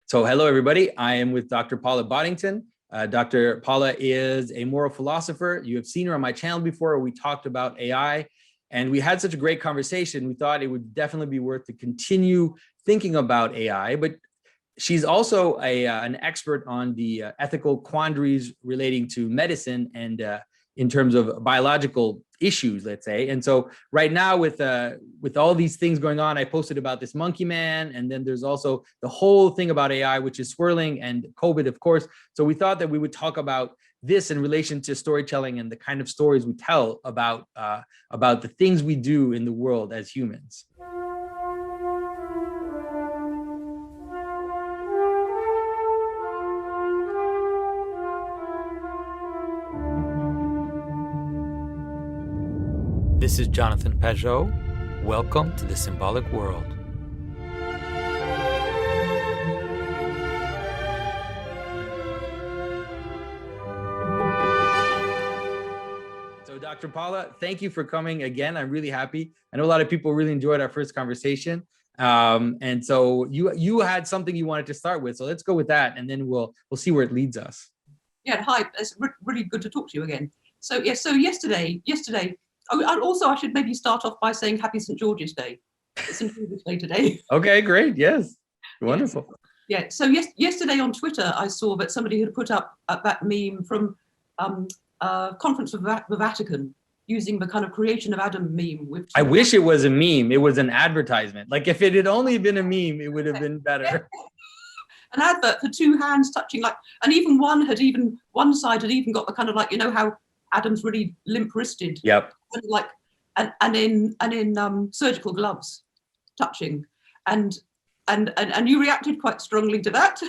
So hello, everybody. I am with Dr. Paula Boddington. Dr. Paula is a moral philosopher. You have seen her on my channel before. We talked about AI, and we had such a great conversation. We thought it would definitely be worth to continue thinking about AI, but she's also an expert on the ethical quandaries relating to medicine and in terms of biological issues, let's say. And so right now with all these things going on, I posted about this monkey man, and then there's also the whole thing about AI, which is swirling, and COVID, of course. So we thought that we would talk about this in relation to storytelling and the kind of stories we tell about the things we do in the world as humans. This is Jonathan Pajot. Welcome to the Symbolic World. So Dr. Paula, thank you for coming again. I'm really happy. I know a lot of people really enjoyed our first conversation. And so you had something you wanted to start with. So let's go with that, and then we'll see where it leads us. Yeah, hi. It's really good to talk to you again. So yes, so yesterday. Also, I should maybe start off by saying Happy St. George's Day. It's St. George's Day today. Okay, great. Yes, wonderful. Yeah. So yesterday on Twitter, I saw that somebody had put up that meme from Conference of the Vatican using the kind of creation of Adam meme. I wish it was a meme. It was an advertisement. Like if it had only been a meme, it would have been better. Yeah. An advert for two hands touching, like, and even one side had even got the kind of like, you know how Adam's really limp-wristed. Yep. Like and in surgical gloves, touching, and you reacted quite strongly to that.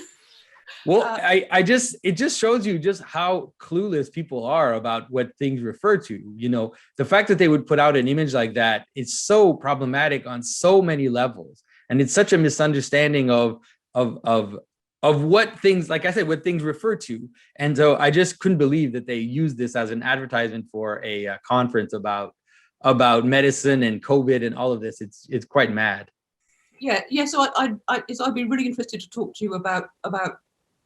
Well, it just shows you just how clueless people are about what things refer to. You know, the fact that they would put out an image like that is so problematic on so many levels, and it's such a misunderstanding of what things, like I said, what things refer to. And so I just couldn't believe that they used this as an advertisement for a conference about medicine and COVID and all of this. It's quite mad. Yeah. So I'd be really interested to talk to you about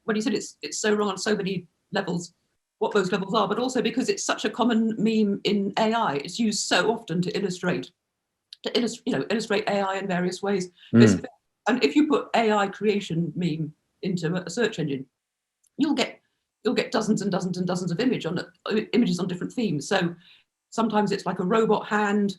when you said it's so wrong on so many levels, what those levels are, but also because it's such a common meme in AI. It's used so often to illustrate AI in various ways. And if you put AI creation meme into a search engine, you'll get dozens and dozens and dozens of images on different themes. So sometimes it's like a robot hand,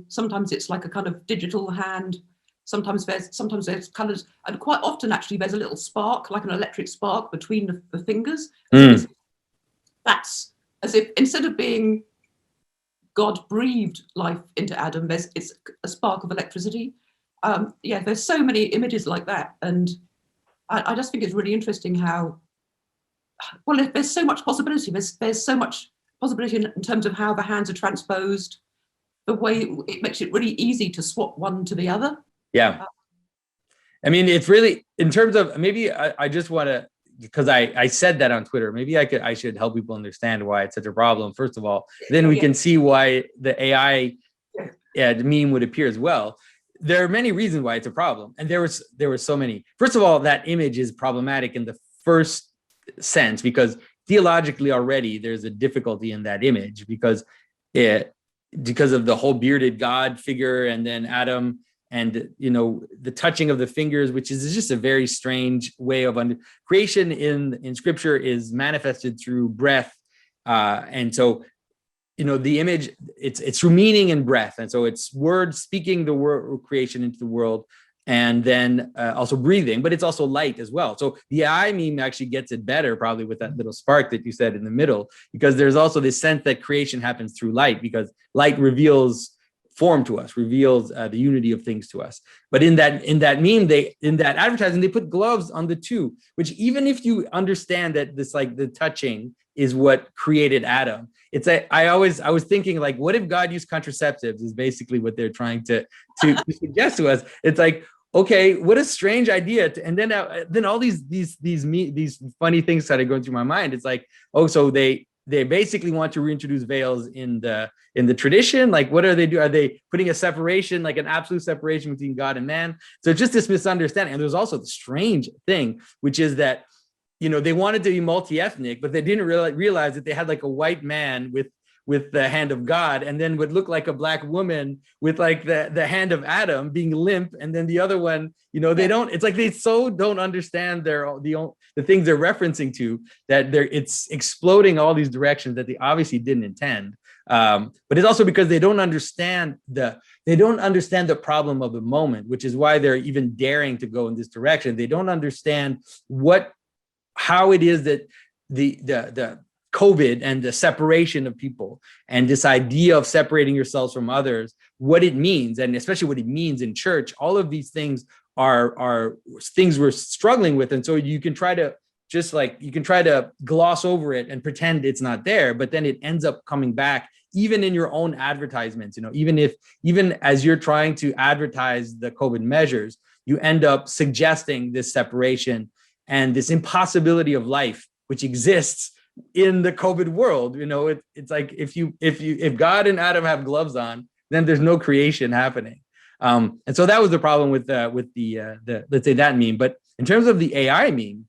sometimes it's like a kind of digital hand, sometimes there's colors, and quite often actually there's a little spark, like an electric spark between the fingers. That's as if instead of being God breathed life into Adam, it's a spark of electricity. There's so many images like that, and I just think it's really interesting how, well, there's so much possibility. There's so much possibility in terms of how the hands are transposed, the way it makes it really easy to swap one to the other. Yeah. I mean, it's really, in terms of, maybe I just want to, because I said that on Twitter, maybe I should help people understand why it's such a problem, first of all. Then we can see why the AI meme would appear as well. There are many reasons why it's a problem, and there were so many. First of all, that image is problematic in the first sense because theologically already there's a difficulty in that image because of the whole bearded God figure, and then Adam, and the touching of the fingers, which is just a very strange way of creation in Scripture is manifested through breath, and so. The image, it's through meaning and breath. And so it's words speaking the word creation into the world, and then also breathing, but it's also light as well. So the AI meme actually gets it better, probably with that little spark that you said in the middle, because there's also this sense that creation happens through light, because light reveals form to us, reveals the unity of things to us. But in that meme, in that advertising, they put gloves on the two, which even if you understand that this, like the touching is what created Adam, I was thinking, like, what if God used contraceptives is basically what they're trying to suggest to us. It's like, okay, what a strange idea. And then all these funny things started going through my mind. It's like, oh, so they they basically want to reintroduce veils in the tradition. Like, what are they doing? Are they putting a separation, like an absolute separation between God and man? So just this misunderstanding. And there's also the strange thing, which is that, they wanted to be multi-ethnic, but they didn't realize that they had like a white man with the hand of God, and then would look like a black woman with like the hand of Adam being limp, and then the other one, they don't. It's like they so don't understand the things they're referencing to, that it's exploding all these directions that they obviously didn't intend. But it's also because they don't understand the problem of the moment, which is why they're even daring to go in this direction. They don't understand how it is that the COVID and the separation of people and this idea of separating yourselves from others, what it means, and especially what it means in church. All of these things are things we're struggling with. And so you can try to gloss over it and pretend it's not there, but then it ends up coming back even in your own advertisements. Even as you're trying to advertise the COVID measures, you end up suggesting this separation and this impossibility of life, which exists in the COVID world. It's like if God and Adam have gloves on, then there's no creation happening. And so that was the problem with the let's say that meme. But in terms of the AI meme,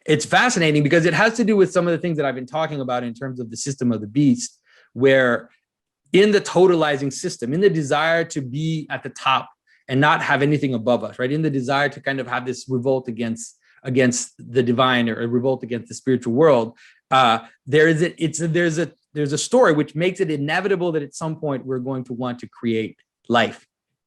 it's fascinating because it has to do with some of the things that I've been talking about in terms of the system of the beast, where in the totalizing system, in the desire to be at the top and not have anything above us, right? In the desire to kind of have this revolt against the divine, or a revolt against the spiritual world, there's a story which makes it inevitable that at some point we're going to want to create life,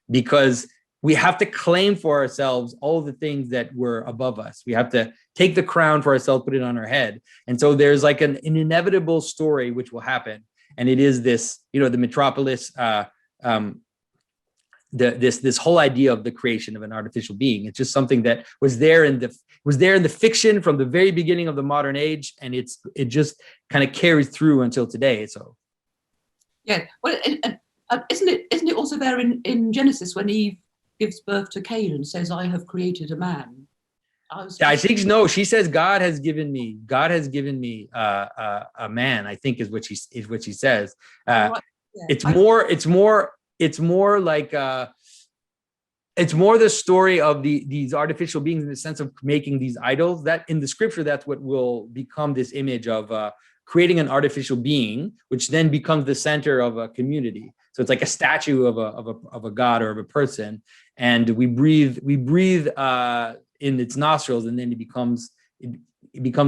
because we have to claim for ourselves all the things that were above us. We have to take the crown for ourselves, put it on our head. And so there's like an inevitable story which will happen. And it is this, the metropolis, this whole idea of the creation of an artificial being. It's just something that was there in the fiction from the very beginning of the modern age, and it just kind of carries through until today. So, yeah. Well, isn't it also there in Genesis when Eve gives birth to Cain and says, "I have created a man"? I think no. She says, "God has given me a man." I think is what she says. Right. Yeah. It's more like it's more the story of these artificial beings in the sense of making these idols. That in the scripture, that's what will become this image of creating an artificial being, which then becomes the center of a community. So it's like a statue of a god or of a person, and we breathe in its nostrils, and then it becomes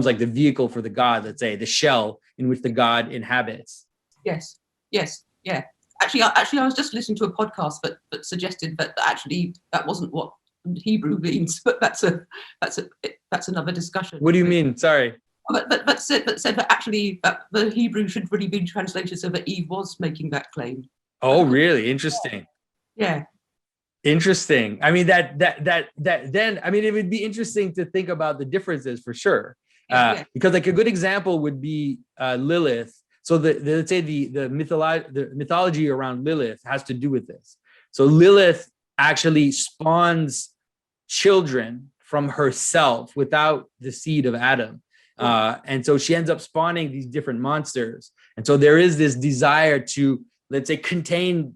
like the vehicle for the god. Let's say the shell in which the god inhabits. Yes. Yeah. Actually, I was just listening to a podcast that suggested that actually that wasn't what Hebrew means, but that's another discussion. What do you mean? Sorry. But said that actually that the Hebrew should really be translated so that Eve was making that claim. Oh, really? Interesting. Yeah. Interesting. I mean, that then, I mean, it would be interesting to think about the differences for sure. Because like a good example would be Lilith. So let's say the mythology around Lilith has to do with this. So Lilith actually spawns children from herself without the seed of Adam. And so she ends up spawning these different monsters. And so there is this desire to, let's say, contain,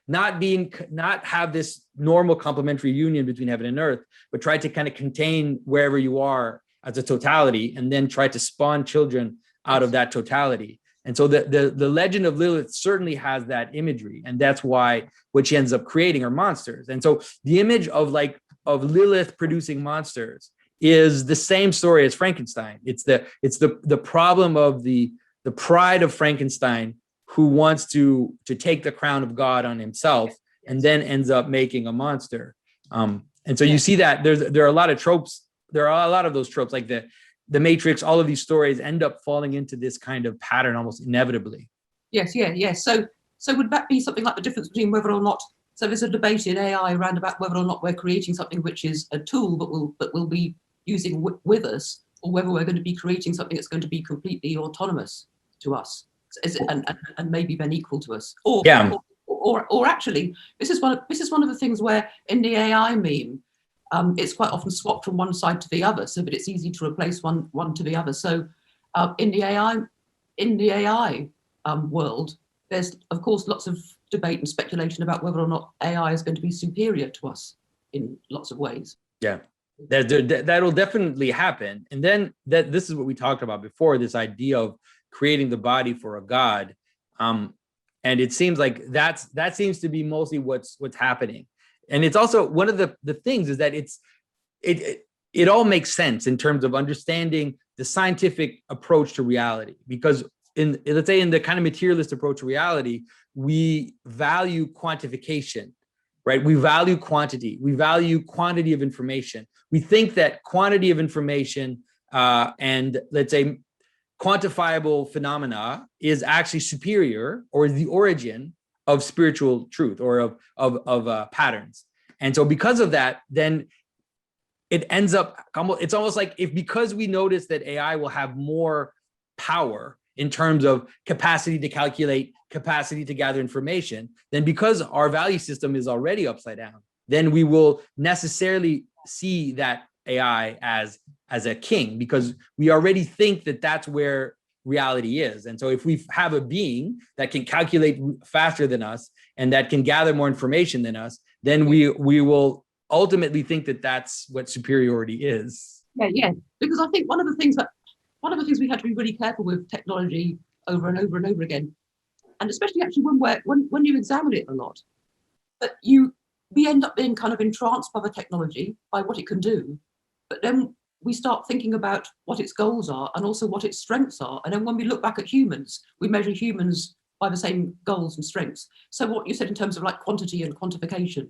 not have this normal complementary union between heaven and earth, but try to kind of contain wherever you are as a totality, and then try to spawn children out of that totality. And so the legend of Lilith certainly has that imagery, and that's why what she ends up creating are monsters. And so the image of Lilith producing monsters is the same story as Frankenstein. It's the problem of the pride of Frankenstein, who wants to take the crown of God on himself, and then ends up making a monster. And so you see that there are a lot of tropes. There are a lot of those tropes, like the Matrix. All of these stories end up falling into this kind of pattern almost inevitably. Yes. So would that be something like the difference between whether or not? So there's a debate in AI around about whether or not we're creating something which is a tool but we'll be using with us, or whether we're going to be creating something that's going to be completely autonomous to us, and maybe then equal to us. Or actually, this is one of the things where in the AI meme, it's quite often swapped from one side to the other, so that it's easy to replace one to the other. So in the AI in the AI world, there's of course lots of debate and speculation about whether or not AI is going to be superior to us in lots of ways. Yeah, that'll definitely happen. And then this is what we talked about before, this idea of creating the body for a god. And it seems like that seems to be mostly what's happening. And it's also one of the things is that it all makes sense in terms of understanding the scientific approach to reality, because let's say in the kind of materialist approach to reality, we value quantification, right? We value quantity. We value quantity of information. We think that quantity of information and let's say quantifiable phenomena is actually superior, or is the origin of spiritual truth or of patterns. And so because of that, then it ends up, it's almost like because we notice that AI will have more power in terms of capacity to calculate, capacity to gather information, then because our value system is already upside down, then we will necessarily see that AI as a king, because we already think that that's where reality is. And so if we have a being that can calculate faster than us and that can gather more information than us, then we will ultimately think that that's what superiority is. Yeah, because I think one of the things we have to be really careful with technology over and over and over again, and especially actually when you examine it a lot, that we end up being kind of entranced by the technology, by what it can do, but then we start thinking about what its goals are and also what its strengths are. And then when we look back at humans, we measure humans by the same goals and strengths. So what you said in terms of like quantity and quantification.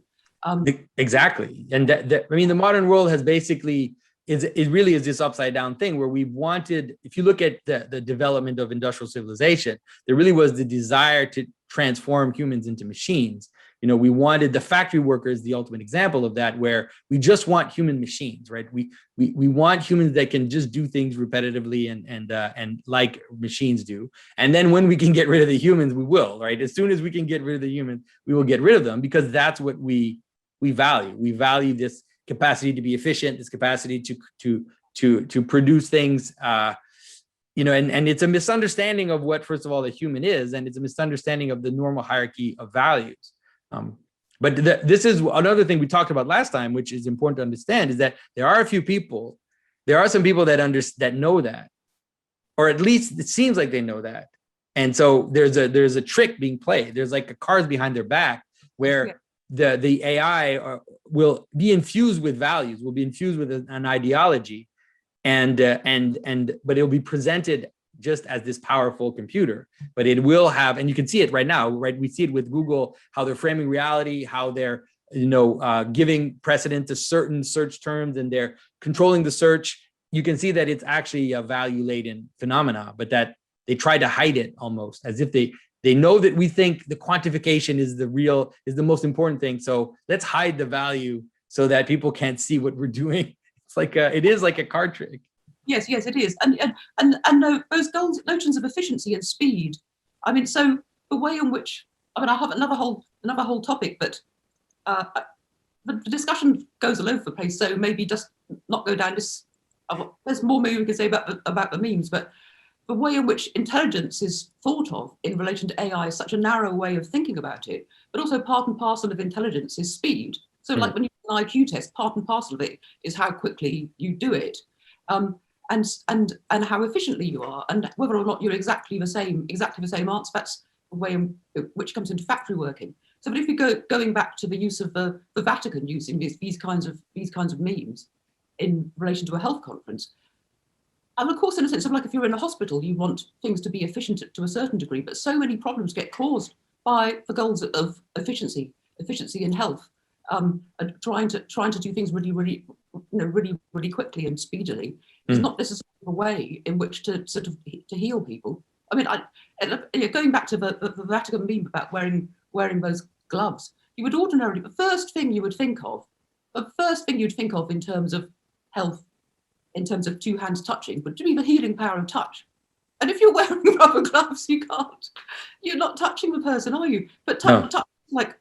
Exactly. And I mean, the modern world has basically, it really is this upside down thing where we wanted, if you look at the development of industrial civilization, there really was the desire to transform humans into machines. You know, we wanted the factory workers, the ultimate example of that, where we just want human machines, right? We want humans that can just do things repetitively and like machines do. And then when we can get rid of the humans, we will, right? As soon as we can get rid of the humans, we will get rid of them, because that's what we value. We value this capacity to be efficient, this capacity to produce things, you know, and it's a misunderstanding of what, first of all, the human is, and it's a misunderstanding of the normal hierarchy of values. But this is another thing we talked about last time, which is important to understand, is that there are some people that know that, or at least it seems like they know that. And so there's a trick being played. There's like a cards behind their back where the AI will be infused with values, will be infused with an ideology, but it'll be presented just as this powerful computer, but it will have, and you can see it right now, right? We see it with Google, how they're framing reality, how they're, giving precedent to certain search terms, and they're controlling the search. You can see that it's actually a value-laden phenomena, but that they try to hide it almost as if they know that we think the quantification is the most important thing. So let's hide the value so that people can't see what we're doing. It's like it is like a card trick. Yes, it is, and those goals, notions of efficiency and speed. I mean, so the way in which, I mean, I have another whole topic, but the discussion goes all over the place. So maybe just not go down this. There's more maybe we can say about the memes, but the way in which intelligence is thought of in relation to AI is such a narrow way of thinking about it. But also part and parcel of intelligence is speed. So like when you do an IQ test, part and parcel of it is how quickly you do it. And how efficiently you are, and whether or not you're exactly the same answer. That's the way in which comes into factory working. So, but if we going back to the use of the Vatican using these kinds of memes in relation to a health conference, and of course, in a sense of like if you're in a hospital, you want things to be efficient to a certain degree, but so many problems get caused by the goals of efficiency in health, and trying to do things really quickly and speedily. It's not necessarily a way in which to sort of to heal people. I mean, going back to the Vatican meme about wearing those gloves, you would ordinarily, the first thing you'd think of in terms of health, in terms of two hands touching, would be the healing power of touch. And if you're wearing rubber gloves, you're not touching the person, are you? But touch like,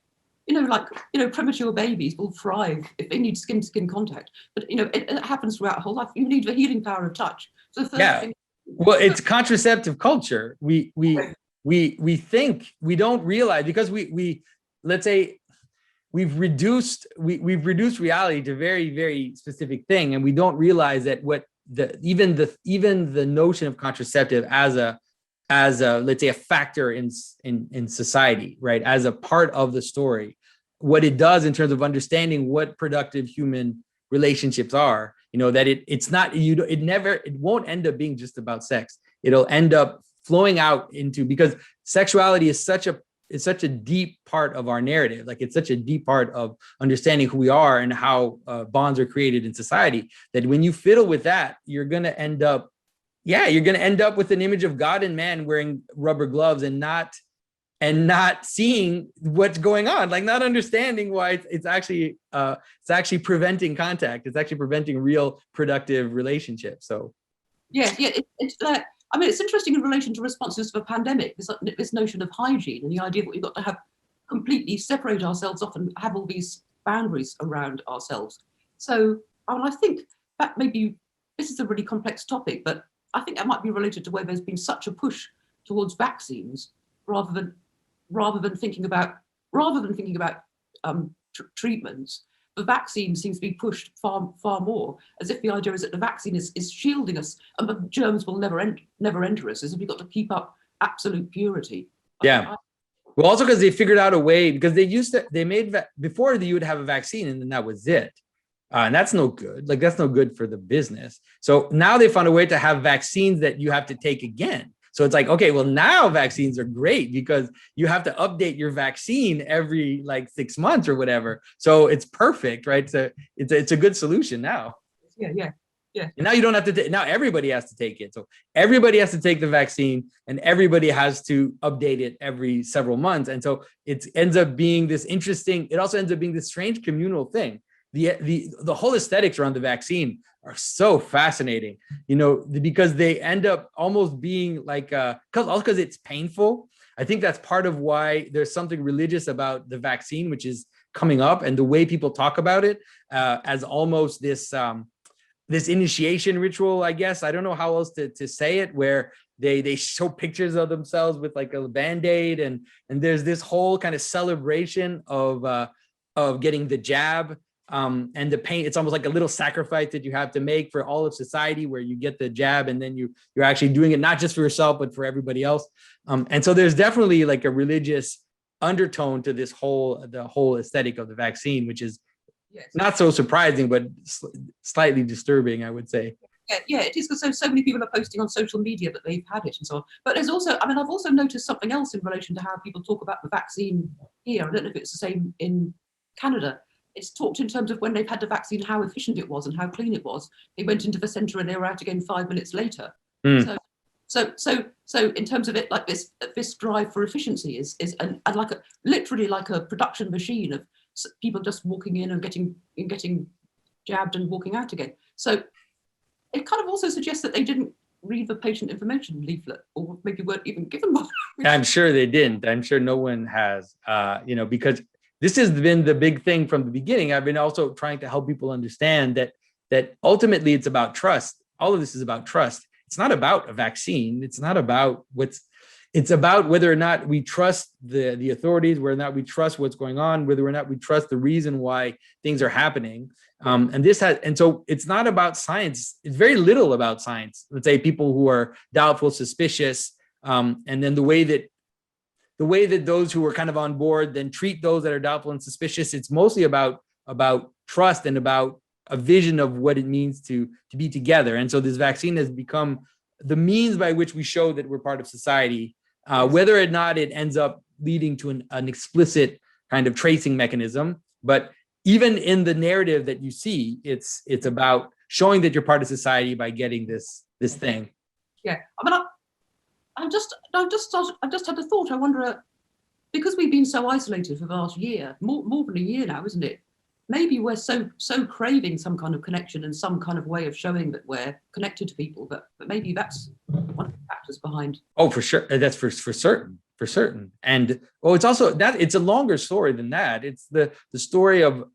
premature babies will thrive if they need skin-to-skin contact. But, it happens throughout whole life. You need the healing power of touch. So the first thing Well, it's contraceptive culture. We think we don't realize because we let's say we've reduced reality to very, very specific thing, and we don't realize that even the notion of contraceptive as a let's say a factor in society, right, as a part of the story, what it does in terms of understanding what productive human relationships are, that it's not, it won't end up being just about sex. It'll end up flowing out into, because sexuality is such a deep part of our narrative. Like, it's such a deep part of understanding who we are and how bonds are created in society, that when you fiddle with that, you're going to end up with an image of God and man wearing rubber gloves and not seeing what's going on, like not understanding why it's actually preventing contact. It's actually preventing real productive relationships. So it's like, I mean, it's interesting in relation to responses to a pandemic, this notion of hygiene and the idea that we've got to have completely separate ourselves off and have all these boundaries around ourselves. So I think that maybe this is a really complex topic, but I think that might be related to where there's been such a push towards vaccines rather than thinking about treatments. The vaccine seems to be pushed far more, as if the idea is that the vaccine is shielding us and the germs will never enter us, as if we've got to keep up absolute purity. Yeah. Well, also because they figured out a way, because before you would have a vaccine and then that was it. And that's no good. Like, that's no good for the business. So now they found a way to have vaccines that you have to take again. So it's like, okay, well, now vaccines are great because you have to update your vaccine every like 6 months or whatever. So it's perfect, right? So it's a good solution now. Yeah. And now you don't have to, now everybody has to take it. So everybody has to take the vaccine and everybody has to update it every several months. And so it ends up being this interesting, it also ends up being this strange communal thing. The whole aesthetics around the vaccine are so fascinating, because they end up almost being like, because it's painful. I think that's part of why there's something religious about the vaccine, which is coming up, and the way people talk about it as almost this initiation ritual, I guess. I don't know how else to say it, where they show pictures of themselves with like a Band-Aid, and there's this whole kind of celebration of getting the jab. And the pain, it's almost like a little sacrifice that you have to make for all of society, where you get the jab and then you're actually doing it not just for yourself but for everybody else. And so there's definitely like a religious undertone to the whole aesthetic of the vaccine, which is not so surprising but slightly disturbing, I would say. Yeah, it is, because so many people are posting on social media that they've had it and so on. But there's also, I mean, I've also noticed something else in relation to how people talk about the vaccine here. I don't know if it's the same in Canada. It's talked in terms of when they've had the vaccine, how efficient it was and how clean it was. They went into the centre and they were out again 5 minutes later. So in terms of it, like this drive for efficiency is literally like a production machine of people just walking in and getting jabbed and walking out again. So it kind of also suggests that they didn't read the patient information leaflet, or maybe weren't even given one. I'm sure they didn't. I'm sure no one has, because this has been the big thing from the beginning. I've been also trying to help people understand that ultimately it's about trust. All of this is about trust. It's not about a vaccine. It's not about it's about whether or not we trust the authorities, whether or not we trust what's going on, whether or not we trust the reason why things are happening. And so it's not about science. It's very little about science. Let's say people who are doubtful, suspicious, and then the way that those who are kind of on board then treat those that are doubtful and suspicious. It's mostly about trust and about a vision of what it means to be together. And so this vaccine has become the means by which we show that we're part of society, whether or not it ends up leading to an explicit kind of tracing mechanism. But even in the narrative that you see, it's about showing that you're part of society by getting this thing. Yeah, I mean, I've just had a thought. I wonder, because we've been so isolated for the last year, more than a year now, isn't it? Maybe we're so craving some kind of connection and some kind of way of showing that we're connected to people. But maybe that's one of the factors behind. Oh, for sure. That's for certain. And it's also that it's a longer story than that. It's the story of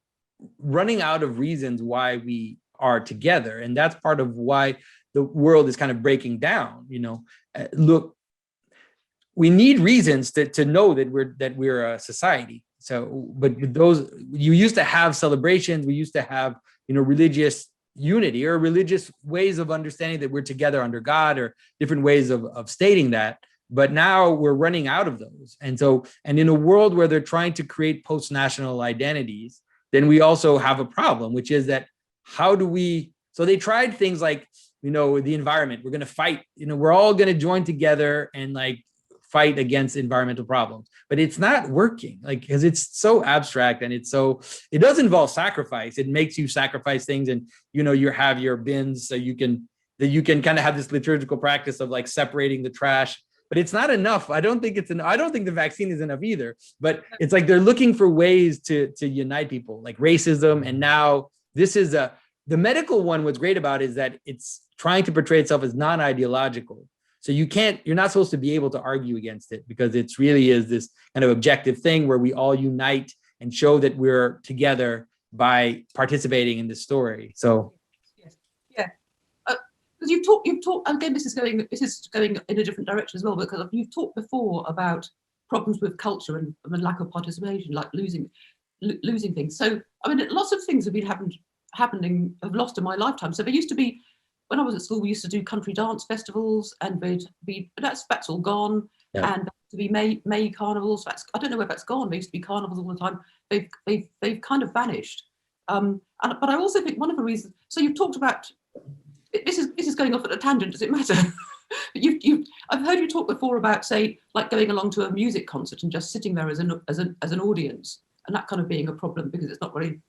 running out of reasons why we are together. And that's part of why the world is kind of breaking down. Look, we need reasons to know that we're a society. So, but those, you used to have celebrations, we used to have, religious unity or religious ways of understanding that we're together under God, or different ways of stating that. But now we're running out of those. And in a world where they're trying to create post-national identities, then we also have a problem, which is that so they tried things like, the environment, we're going to fight, we're all going to join together and like fight against environmental problems, but it's not working, like, because it's so abstract, and it does involve sacrifice. It makes you sacrifice things, and you have your bins, so you can kind of have this liturgical practice of like separating the trash, but it's not enough. I don't think the vaccine is enough either, but it's like they're looking for ways to unite people, like racism. And now this is the medical one. What's great about it is that it's trying to portray itself as non-ideological. So you're not supposed to be able to argue against it, because it really is this kind of objective thing where we all unite and show that we're together by participating in this story. So, yeah, because you've talked again. This is going in a different direction as well, because you've talked before about problems with culture and lack of participation, like losing things. So, I mean, lots of things have been have lost in my lifetime. So there used to be, when I was at school, we used to do country dance festivals, and that's all gone. Yeah. And to be May carnivals, I don't know where that's gone. There used to be carnivals all the time. They've kind of vanished. But I also think one of the reasons. So you've talked about this is going off at a tangent. Does it matter? I've heard you talk before about, say, like going along to a music concert and just sitting there as an audience, and that kind of being a problem because it's not really.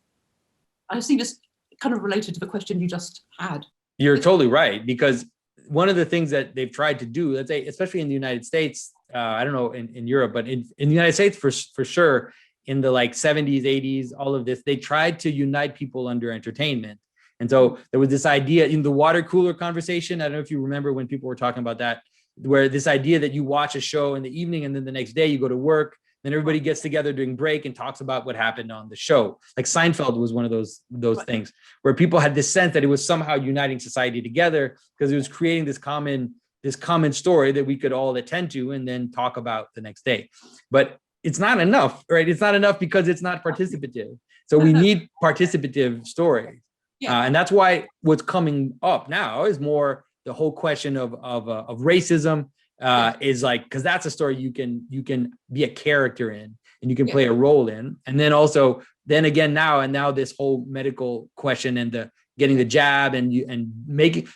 I see this kind of related to the question you just had. You're totally right, because one of the things that they've tried to do, let's say, especially in the United States, I don't know in Europe, but in the United States for sure, in the like 70s, 80s, all of this, they tried to unite people under entertainment. And so there was this idea in the water cooler conversation. I don't know if you remember when people were talking about that, where this idea that you watch a show in the evening and then the next day you go to work, then everybody gets together during break and talks about what happened on the show. Like Seinfeld was one of those things where people had this sense that it was somehow uniting society together, because it was creating this common story that we could all attend to and then talk about the next day. But it's not enough, right? It's not enough because it's not participative. So we need participative stories. Yeah. And that's why what's coming up now is more the whole question of racism. Is like, because that's a story you can be a character in and you can play a role in. And then also now this whole medical question and the getting the jab and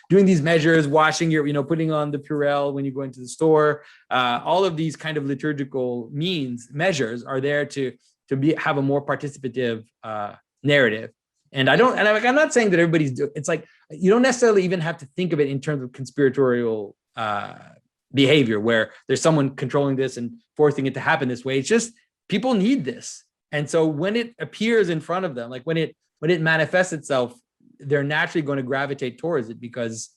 doing these measures, washing your, putting on the Purell when you go into the store, all of these kind of liturgical measures are there to have a more participative narrative. And I'm not saying that everybody's it's like, you don't necessarily even have to think of it in terms of conspiratorial behavior where there's someone controlling this and forcing it to happen this way. It's just people need this. And so when it appears in front of them, like when it manifests itself, they're naturally going to gravitate towards it because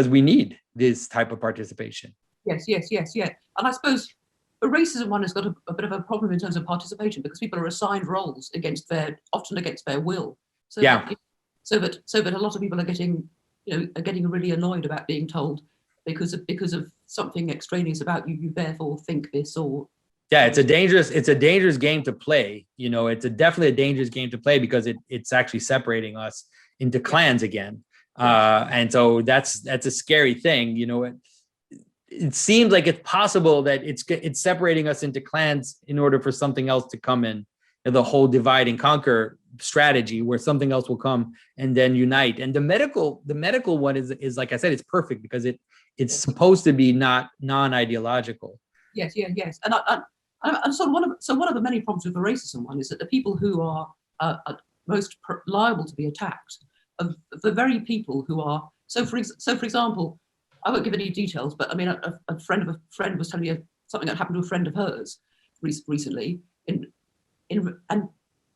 we need this type of participation. Yes. And I suppose the racism one has got a bit of a problem in terms of participation, because people are assigned roles often against their will. So that a lot of people are getting really annoyed about being told because of something extraneous about you therefore think this or. Yeah, it's a dangerous game to play. It's definitely a dangerous game to play because it's actually separating us into clans again. And so that's a scary thing. It seems like it's possible that it's separating us into clans in order for something else to come in, the whole divide and conquer strategy where something else will come and then unite. And the medical one is like I said, it's perfect because it's supposed to be not non-ideological. Yes. And so one of the many problems with the racism one is that the people who are most liable to be attacked are the very people who are. So for example, I won't give any details, but I mean, a friend of a friend was telling me something that happened to a friend of hers recently. And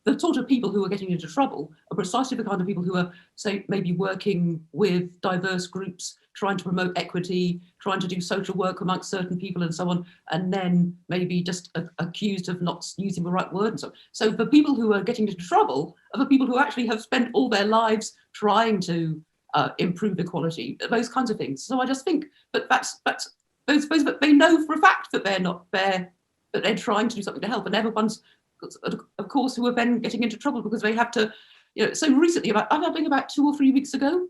the sort of people who are getting into trouble are precisely the kind of people who are, say, maybe working with diverse groups, trying to promote equity, trying to do social work amongst certain people and so on, and then maybe just accused of not using the right word and so on. So the people who are getting into trouble are the people who actually have spent all their lives trying to improve equality, those kinds of things. So I just think that that's those they know for a fact that that they're trying to do something to help, and everyone's, of course, who are then getting into trouble because they have to, so recently, I think about 2 or 3 weeks ago,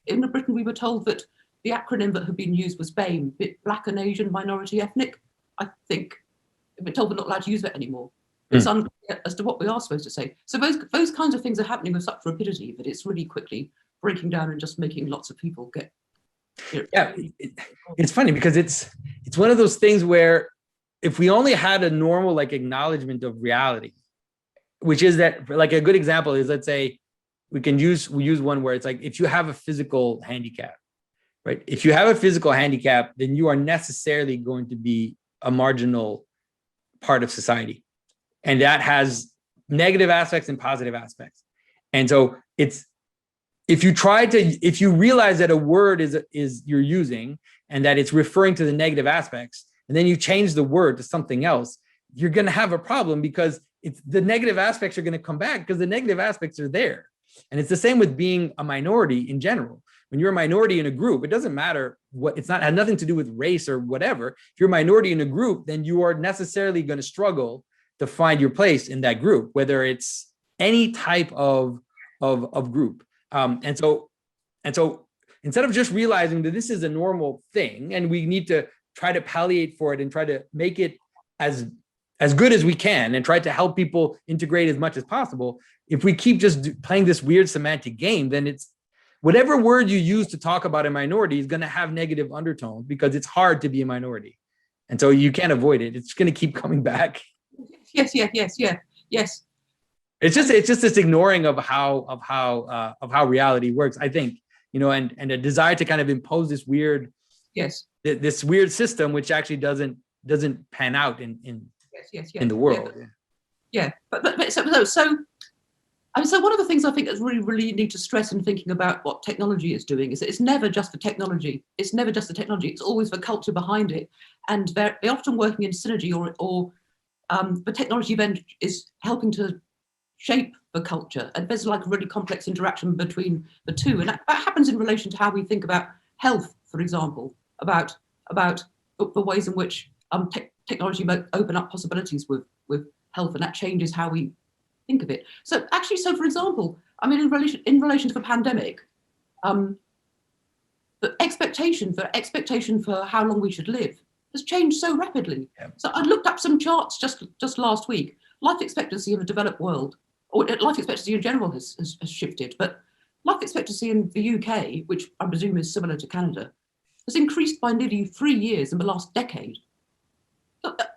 in Britain, we were told that the acronym that had been used was BAME, Black and Asian Minority Ethnic. I think we're told we're not allowed to use that anymore. It's unclear as to what we are supposed to say. So those kinds of things are happening with such rapidity that it's really quickly breaking down and just making lots of people get. Yeah, it's funny because it's one of those things where if we only had a normal acknowledgement of reality, which is that a good example is, let's say we use one where it's if you have a physical handicap, right? If you have a physical handicap, then you are necessarily going to be a marginal part of society. And that has negative aspects and positive aspects. And so if you realize that a word is you're using and that it's referring to the negative aspects, and then you change the word to something else, you're going to have a problem because the negative aspects are going to come back because the negative aspects are there. And it's the same with being a minority in general. When you're a minority in a group, it doesn't matter what, had nothing to do with race or whatever. If you're a minority in a group, then you are necessarily going to struggle to find your place in that group, whether it's any type of group. And so instead of just realizing that this is a normal thing and we need to try to palliate for it and try to make it as good as we can and try to help people integrate as much as possible, if we keep just playing this weird semantic game, then it's whatever word you use to talk about a minority is going to have negative undertones because it's hard to be a minority. And so you can't avoid it. It's going to keep coming back. Yes. It's just this ignoring of how reality works, I think, and a desire to kind of impose this weird, this weird system, which actually doesn't pan out in the world. So one of the things I think that really need to stress in thinking about what technology is doing is that it's never just the technology. It's never just the technology. It's always the culture behind it, and they're often working in synergy, or the technology then is helping to shape the culture, and there's a really complex interaction between the two, and that happens in relation to how we think about health, for example, about the ways in which technology might open up possibilities with health, and that changes how we think of it. So for example, in relation to the pandemic, the expectation for how long we should live has changed so rapidly. Yeah. So I looked up some charts just last week. Life expectancy in the developed world, or life expectancy in general, has shifted, but life expectancy in the UK, which I presume is similar to Canada, has increased by nearly 3 years in the last decade.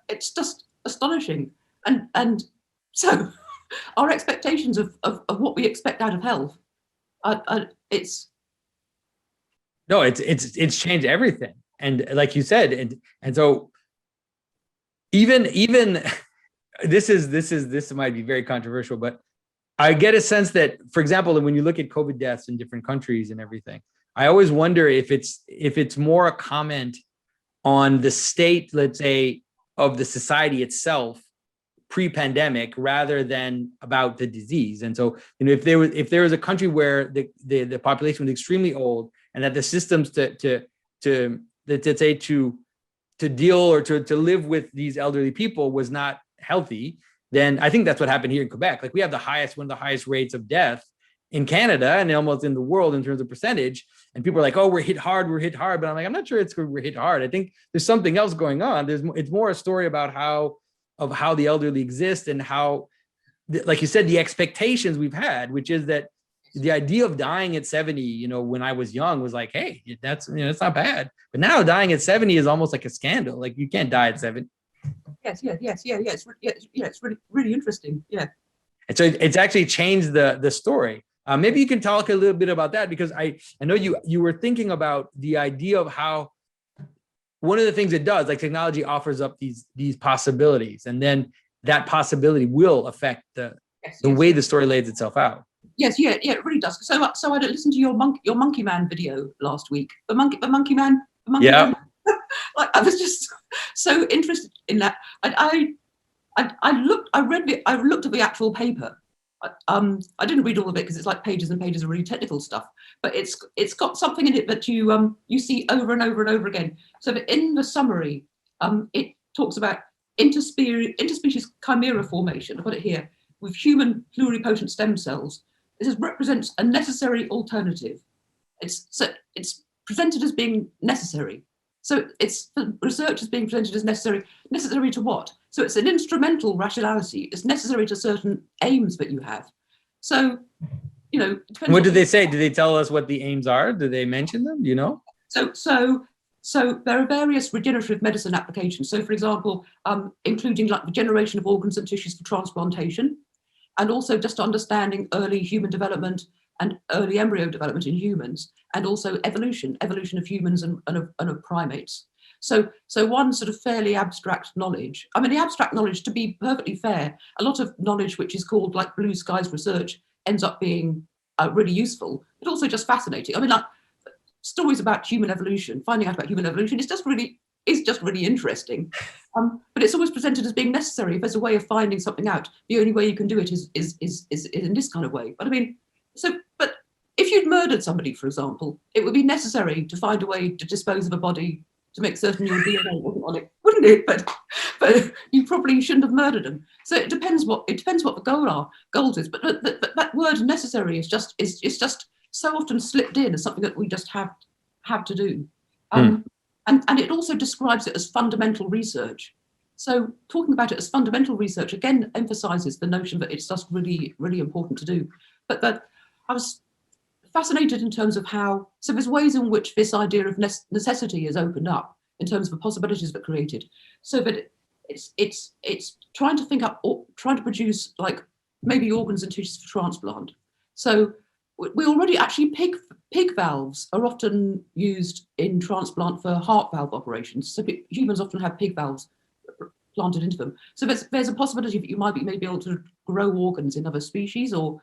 It's just astonishing. And so our expectations of what we expect out of health, it's changed everything. And like you said, and so even this might be very controversial, but I get a sense that, for example, when you look at COVID deaths in different countries and everything, I always wonder if it's more a comment on the state, let's say, of the society itself pre-pandemic rather than about the disease. And so, if there was a country where the population was extremely old and that the systems to deal or to live with these elderly people was not healthy, then I think that's what happened here in Quebec. We have one of the highest rates of death in Canada and almost in the world in terms of percentage. And people are like, oh, we're hit hard. But I'm like, I'm not sure we're hit hard. I think there's something else going on. It's more a story about how the elderly exist and how, like you said, the expectations we've had, which is that the idea of dying at 70, when I was young was like, hey, that's, it's not bad. But now dying at 70 is almost like a scandal. You can't die at 70. Yes. It's really, really interesting. Yeah. And so it's actually changed the story. Maybe you can talk a little bit about that, because I know you were thinking about the idea of how one of the things it does, technology offers up these possibilities, and then that possibility will affect the way the story lays itself out. Yes, yeah, it really does. So I listened to your Monkey Man video last week. The Monkey Man, Yeah. like, I was just so interested in that. I looked at the actual paper. I didn't read all of it because it's like pages and pages of really technical stuff. But it's got something in it that you see over and over and over again. So that in the summary, it talks about interspecies chimera formation. I've got it here with human pluripotent stem cells. This represents a necessary alternative. It's presented as being necessary. So it's the research is being presented as necessary. Necessary to what? So it's an instrumental rationality. It's necessary to certain aims that you have. So, you know, What did they say? Did they tell us what the aims are? Did they mention them? You know? So there are various regenerative medicine applications. So, for example, including like the generation of organs and tissues for transplantation, and also just understanding early human development and early embryo development in humans, and also evolution of humans and of primates. So one sort of fairly abstract knowledge. I mean, the abstract knowledge, to be perfectly fair, a lot of knowledge which is called like blue skies research ends up being really useful, but also just fascinating. I mean, like stories about human evolution, finding out about human evolution is just really interesting. But it's always presented as being necessary. If there's a way of finding something out, the only way you can do it is in this kind of way. But I mean, but if you'd murdered somebody, for example, it would be necessary to find a way to dispose of a body to make certain your DNA wasn't on it, wouldn't it? But you probably shouldn't have murdered them. So it depends what the goals is. But that word necessary is just so often slipped in as something that we just have to do. And it also describes it as fundamental research. So talking about it as fundamental research, again, emphasizes the notion that it's just really, really important to do. But I was fascinated in terms of how, so there's ways in which this idea of necessity is opened up in terms of the possibilities that are created. So that it's trying to think up, or trying to produce like maybe organs and tissues for transplant. So we already actually pig valves are often used in transplant for heart valve operations. So humans often have pig valves planted into them. So there's a possibility that you might be able to grow organs in other species or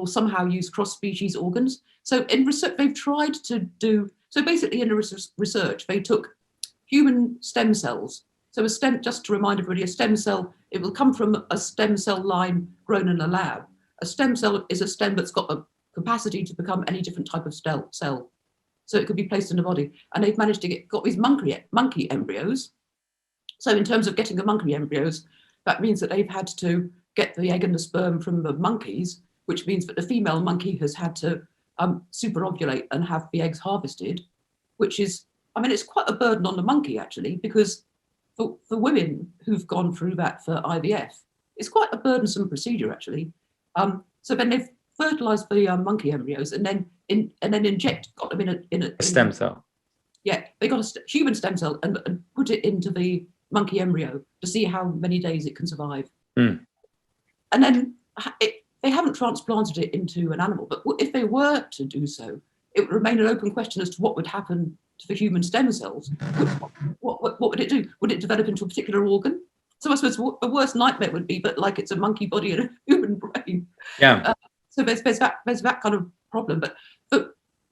somehow use cross-species organs. So in research, they've tried to do, so basically in the research, they took human stem cells. So just to remind everybody, a stem cell, it will come from a stem cell line grown in a lab. A stem cell is a stem that's got a capacity to become any different type of cell. So it could be placed in the body. And they've managed to got these monkey embryos. So in terms of getting the monkey embryos, that means that they've had to get the egg and the sperm from the monkeys, which means that the female monkey has had to superovulate and have the eggs harvested, which is, I mean, it's quite a burden on the monkey actually, because for women who've gone through that for IVF, it's quite a burdensome procedure actually. So then they've fertilized the monkey embryos and then got them in a stem cell. Yeah, they got a human stem cell and put it into the monkey embryo to see how many days it can survive. And then they haven't transplanted it into an animal, but if they were to do so, it would remain an open question as to what would happen to the human stem cells. What would it do? Would it develop into a particular organ? So I suppose the worst nightmare would be, but like it's a monkey body and a human brain. Yeah. So there's that kind of problem, but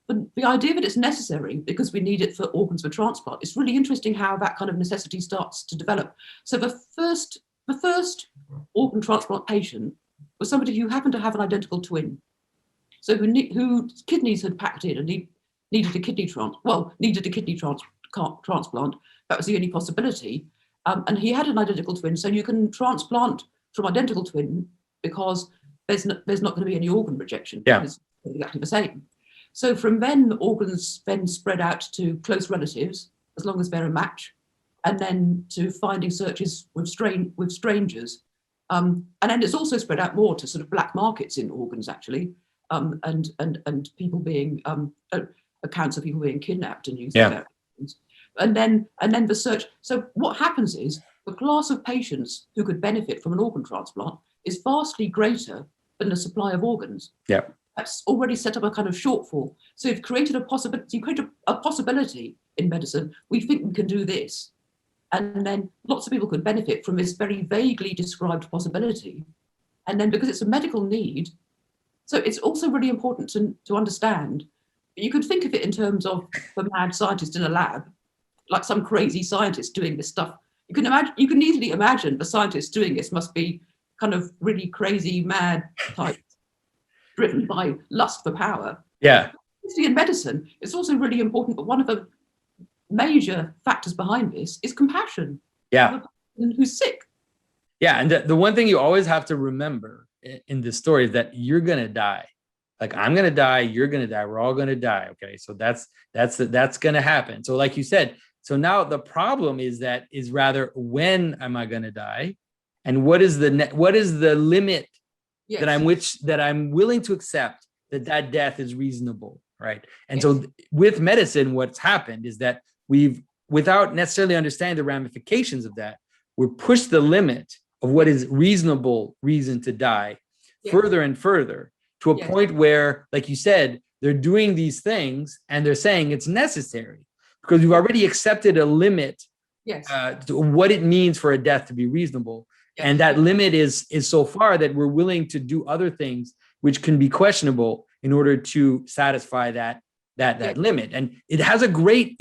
the idea that it's necessary because we need it for organs for transplant, it's really interesting how that kind of necessity starts to develop. So the first organ transplant patient was somebody who happened to have an identical twin, so whose kidneys had packed in and needed a kidney transplant. That was the only possibility, and he had an identical twin. So you can transplant from identical twin because there's not going to be any organ rejection. Yeah, it's exactly the same. So from then, organs then spread out to close relatives, as long as they're a match, and then to finding searches with strangers. And then it's also spread out more to sort of black markets in organs, actually, and people being, accounts of people being kidnapped and used. Yeah. And then the search. So what happens is the class of patients who could benefit from an organ transplant is vastly greater than the supply of organs. Yeah. That's already set up a kind of shortfall. So you've created a possibility. You create a possibility in medicine. We think we can do this, and then lots of people could benefit from this very vaguely described possibility. And then because it's a medical need, So it's also really important to understand. You could think of it in terms of the mad scientist in a lab, like some crazy scientist doing this stuff. You can easily imagine the scientists doing this must be kind of really crazy, mad type, driven by lust for power. Yeah. In medicine, it's also really important, but one of the major factors behind this is compassion. Yeah. Who's sick. Yeah. And the one thing you always have to remember in this story is that you're going to die. Like, I'm going to die. You're going to die. We're all going to die. Okay. So that's going to happen. So like you said, so now the problem is rather, when am I going to die? And what is the limit that I'm willing to accept that death is reasonable. Right. And so with medicine, what's happened is that without necessarily understanding the ramifications of that, we're pushed the limit of what is reasonable reason to die further and further, to a point where, like you said, they're doing these things and they're saying it's necessary because we've already accepted a limit to what it means for a death to be reasonable. And that limit is so far that we're willing to do other things which can be questionable in order to satisfy that limit. And it has a great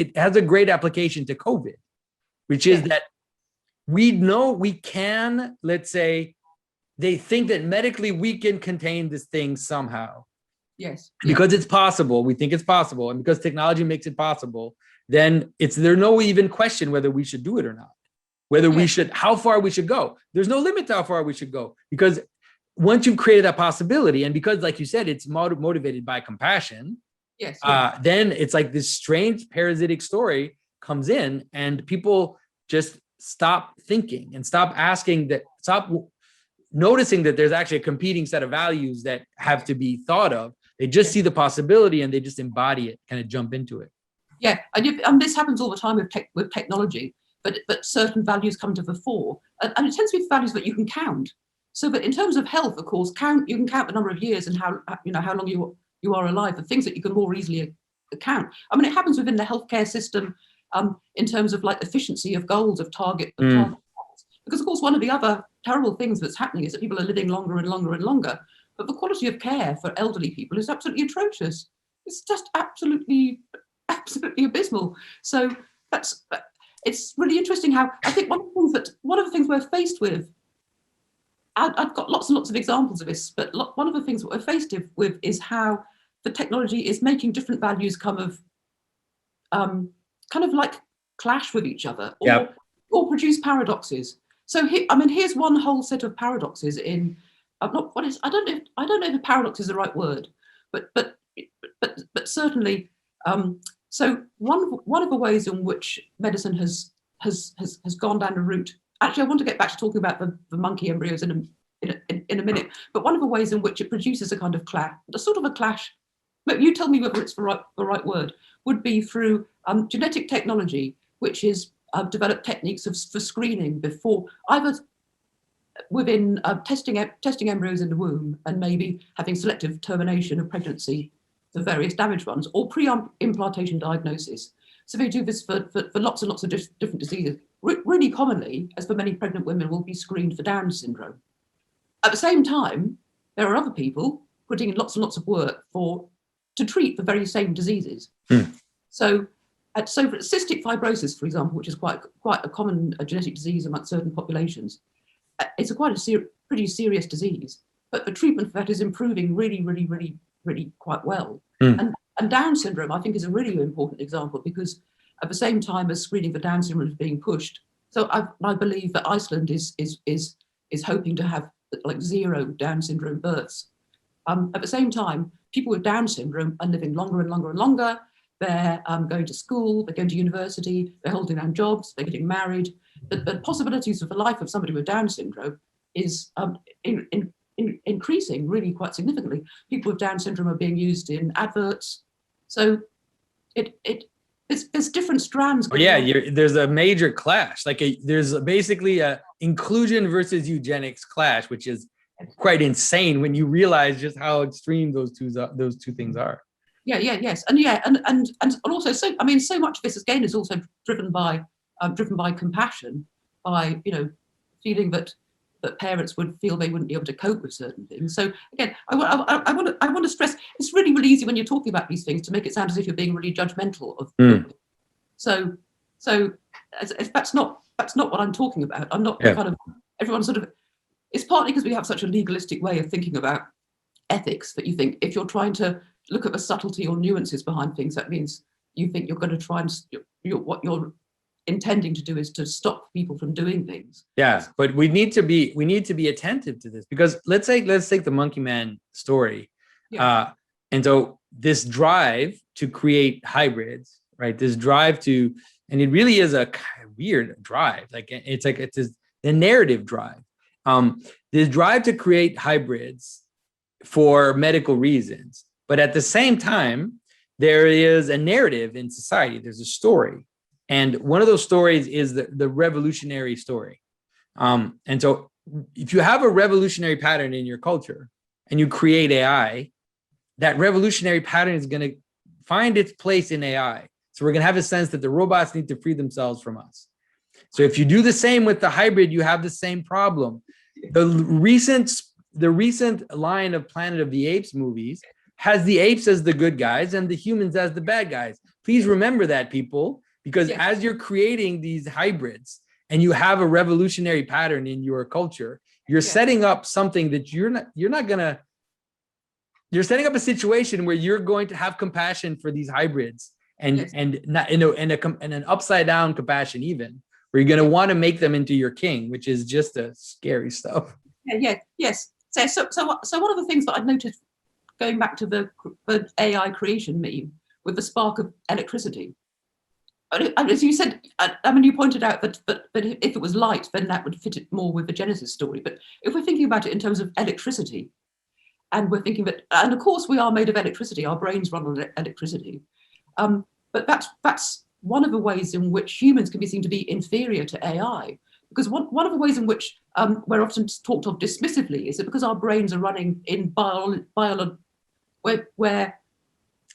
application to COVID, which is that we know we can, let's say, they think that medically we can contain this thing somehow. Yes. Because it's possible. We think it's possible. And because technology makes it possible, then there's no even question whether we should do it or not. Whether we should, how far we should go. There's no limit to how far we should go. Because once you've created that possibility, and because, like you said, it's motivated by compassion, then it's like this strange parasitic story comes in, and people just stop thinking and stop noticing that there's actually a competing set of values that have to be thought of. They just see the possibility and they just embody it, kind of jump into it. Yeah, and this happens all the time with technology, but certain values come to the fore, and it tends to be values that you can count. So, but in terms of health, of course, you can count the number of years and how long you are alive, the things that you can more easily account. I mean, it happens within the healthcare system in terms of like efficiency of goals, of target. Because of course, one of the other terrible things that's happening is that people are living longer and longer and longer, but the quality of care for elderly people is absolutely atrocious. It's just absolutely abysmal. So it's really interesting how I think one of the things we're faced with. I've got lots and lots of examples of this, but one of the things that we're faced with is how the technology is making different values kind of like clash with each other, or produce paradoxes. So here's one whole set of paradoxes in I don't know if paradox is the right word, but certainly. So one of the ways in which medicine has gone down a route. Actually, I want to get back to talking about the monkey embryos in a minute. But one of the ways in which it produces a kind of clash, a sort of a clash. But you tell me whether it's the right word. Would be through genetic technology, which is developed techniques for screening before either within testing embryos in the womb and maybe having selective termination of pregnancy for various damaged ones, or pre-implantation diagnosis. So they do this for lots and lots of different diseases. Really commonly, as for many pregnant women, will be screened for Down syndrome. At the same time, there are other people putting in lots and lots of work to treat the very same diseases. So for cystic fibrosis, for example, which is quite a common genetic disease among certain populations, it's pretty serious disease. But the treatment for that is improving really, really, really, really quite well. And Down syndrome, I think, is a really important example, because at the same time as screening for Down syndrome is being pushed, so I believe that Iceland is hoping to have like 0 Down syndrome births. At the same time, people with Down syndrome are living longer and longer and longer. They're going to school, they're going to university, they're holding down jobs, they're getting married. The possibilities of the life of somebody with Down syndrome is increasing really quite significantly. People with Down syndrome are being used in adverts. So there's different strands. There's a major clash. There's basically a inclusion versus eugenics clash, which is quite insane when you realize just how extreme those two things are. Yes, and also so much of this again is also driven by compassion, by feeling that that parents would feel they wouldn't be able to cope with certain things. So again, I want to stress, it's really, really easy when you're talking about these things to make it sound as if you're being really judgmental of so that's not what I'm talking about. I'm not the kind of, everyone sort of, it's partly because we have such a legalistic way of thinking about ethics that you think if you're trying to look at the subtlety or nuances behind things, that means you think you're going to try and what you're intending to do is to stop people from doing things. Yeah, but we need to be attentive to this, because let's take the Monkey Man story. And so this drive to create hybrids, right? This drive to, and it really is a kind of weird drive. It's the narrative drive. This drive to create hybrids for medical reasons, but at the same time, there is a narrative in society. There's a story. And one of those stories is the revolutionary story. And so if you have a revolutionary pattern in your culture and you create AI, that revolutionary pattern is going to find its place in AI. So we're going to have a sense that the robots need to free themselves from us. So if you do the same with the hybrid, you have the same problem. The recent line of Planet of the Apes movies has the apes as the good guys and the humans as the bad guys. Please remember that, people. Because as you're creating these hybrids and you have a revolutionary pattern in your culture, you're setting up something that you're setting up a situation where you're going to have compassion for these hybrids and not and an upside down compassion, even where you're going to want to make them into your king, which is just a scary stuff. Yes. So one of the things that I've noticed going back to the AI creation meme with the spark of electricity. As you said, I mean, you pointed out that if it was light, then that would fit it more with the Genesis story. But if we're thinking about it in terms of electricity, and we're thinking that, and of course we are made of electricity, our brains run on electricity. But that's one of the ways in which humans can be seen to be inferior to AI. Because one of the ways in which we're often talked of dismissively is that because our brains are running in we're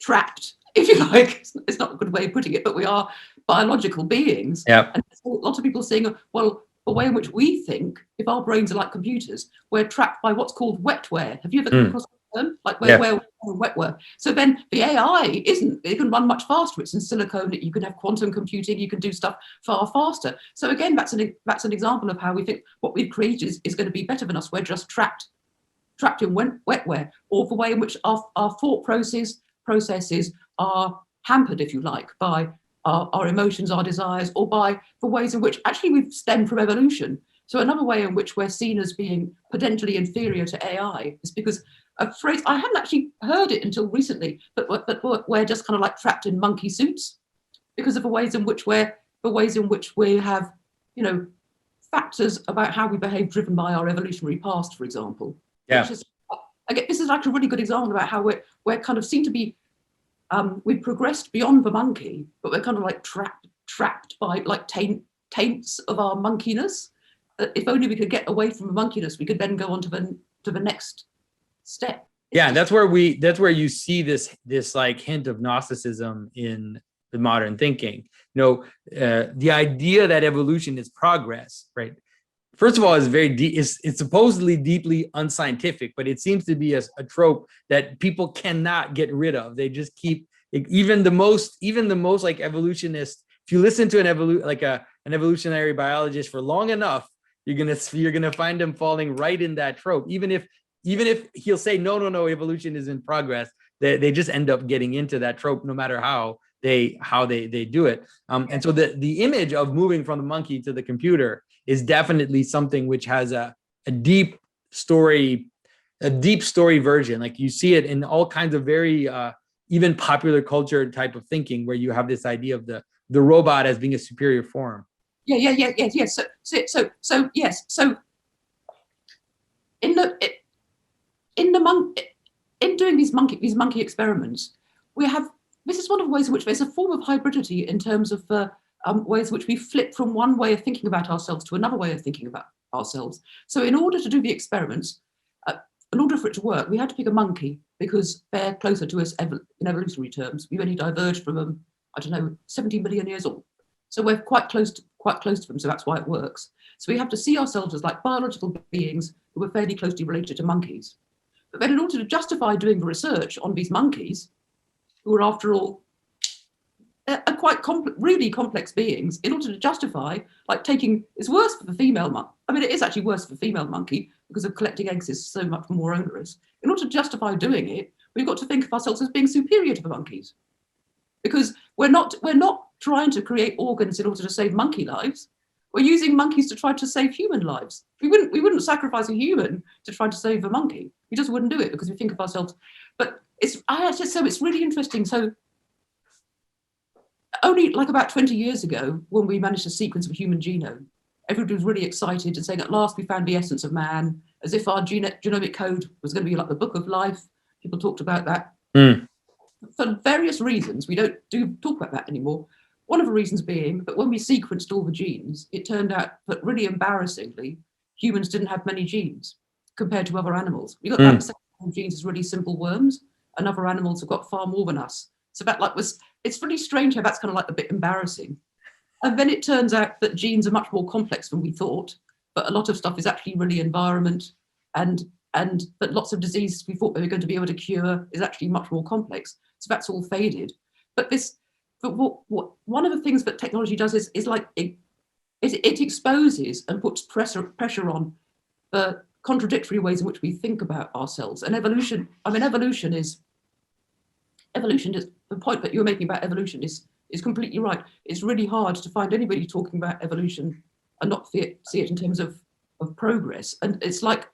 trapped, if you like. It's not a good way of putting it, but we are biological beings. Yep. And a lot of people saying, well, the way in which we think, if our brains are like computers, we're trapped by what's called wetware. Have you ever come across that term? Like where wetware. So then the AI it can run much faster. It's in silicon. You can have quantum computing. You can do stuff far faster. So again, that's an example of how we think what we've created is going to be better than us. We're just trapped in wetware, or the way in which our thought processes are hampered, if you like, by our emotions, our desires, or by the ways in which actually we've stemmed from evolution. So another way in which we're seen as being potentially inferior to AI is because a phrase, I hadn't actually heard it until recently, but we're just kind of like trapped in monkey suits because of the ways in which we have, factors about how we behave driven by our evolutionary past, for example. Yeah. Again, this is like a really good example about how we're kind of seem to be, we've progressed beyond the monkey, but we're kind of like trapped by like taints of our monkeyness. If only we could get away from the monkeyness, we could then go on to the next step. That's where you see this like hint of Gnosticism in the modern thinking. The idea that evolution is progress, right? First of all, it's very deep. It's supposedly deeply unscientific, but it seems to be a trope that people cannot get rid of. They just keep, even the most like evolutionist. If you listen to an evolutionary biologist for long enough, you're gonna find them falling right in that trope. Even if he'll say no, evolution is in progress, they just end up getting into that trope, no matter how they do it. And so the image of moving from the monkey to the computer is definitely something which has a deep story version. Like you see it in all kinds of very even popular culture type of thinking, where you have this idea of the robot as being a superior form. Yes. So yes. So in doing these monkey experiments, this is one of the ways in which there's a form of hybridity in terms of ways in which we flip from one way of thinking about ourselves to another way of thinking about ourselves. So in order to do the experiments, in order for it to work, we had to pick a monkey because they're closer to us in evolutionary terms. We've only diverged from them, 70 million years old. So we're quite close quite close to them, so that's why it works. So we have to see ourselves as like biological beings who are fairly closely related to monkeys. But then in order to justify doing the research on these monkeys, who are after all are quite really complex beings, in order to justify like taking, it's worse for the female monkey. I mean, it is actually worse for the female monkey because of collecting eggs is so much more onerous. In order to justify doing it, we've got to think of ourselves as being superior to the monkeys, because we're not trying to create organs in order to save monkey lives. We're using monkeys to try to save human lives. We wouldn't sacrifice a human to try to save a monkey. We just wouldn't do it because we think of ourselves. But it's really interesting. So only like about 20 years ago, when we managed to sequence the human genome, everybody was really excited and saying, at last we found the essence of man, as if our genomic code was going to be like the book of life. People talked about that. For various reasons, we don't talk about that anymore. One of the reasons being that when we sequenced all the genes, it turned out that really embarrassingly, humans didn't have many genes compared to other animals. We got about 7 genes as really simple worms, and other animals have got far more than us. So that it's really strange how that's kind of like a bit embarrassing. And then it turns out that genes are much more complex than we thought, but a lot of stuff is actually really environment, and that lots of diseases we thought they were going to be able to cure is actually much more complex. So that's all faded. But what one of the things that technology does is like it exposes and puts pressure on the contradictory ways in which we think about ourselves. And evolution, I mean, evolution is the point that you're making about evolution is completely right. It's really hard to find anybody talking about evolution and not see it in terms of progress. And it's like,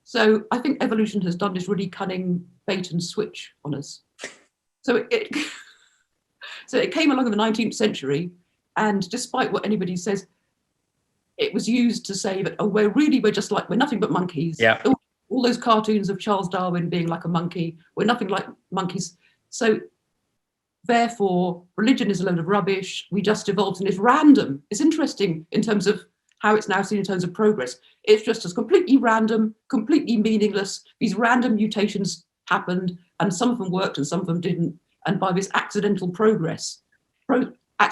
so I think evolution has done this really cunning bait and switch on us. So it came along in the 19th century, and despite what anybody says, it was used to say that, oh, we're nothing but monkeys. Yeah. All those cartoons of Charles Darwin being like a monkey, we're nothing like monkeys. So therefore, religion is a load of rubbish. We just evolved, and it's random. It's interesting in terms of how it's now seen in terms of progress. It's just as completely random, completely meaningless. These random mutations happened, and some of them worked and some of them didn't. And by this accidental progress, I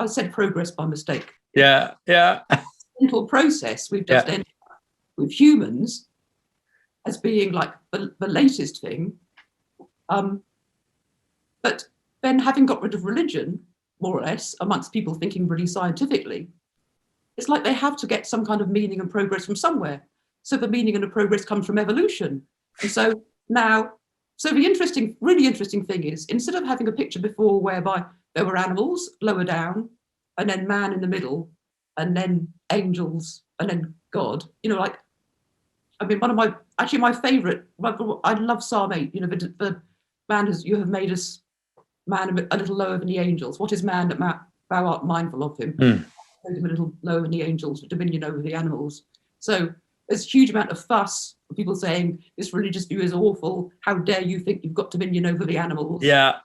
said progress by mistake. Yeah. Accidental process, we've just ended up with humans as being like the latest thing. But then having got rid of religion, more or less, amongst people thinking really scientifically, it's like they have to get some kind of meaning and progress from somewhere. So the meaning and the progress comes from evolution. And so now, the really interesting thing is, instead of having a picture before whereby there were animals lower down, and then man in the middle, and then angels, and then God, I mean, my favorite, I love Psalm 8, the man you have made us man a little lower than the angels. What is man that thou art mindful of him? Made him a little lower than the angels, dominion over the animals. So there's a huge amount of fuss, people saying this religious view is awful. How dare you think you've got dominion over the animals? Yeah.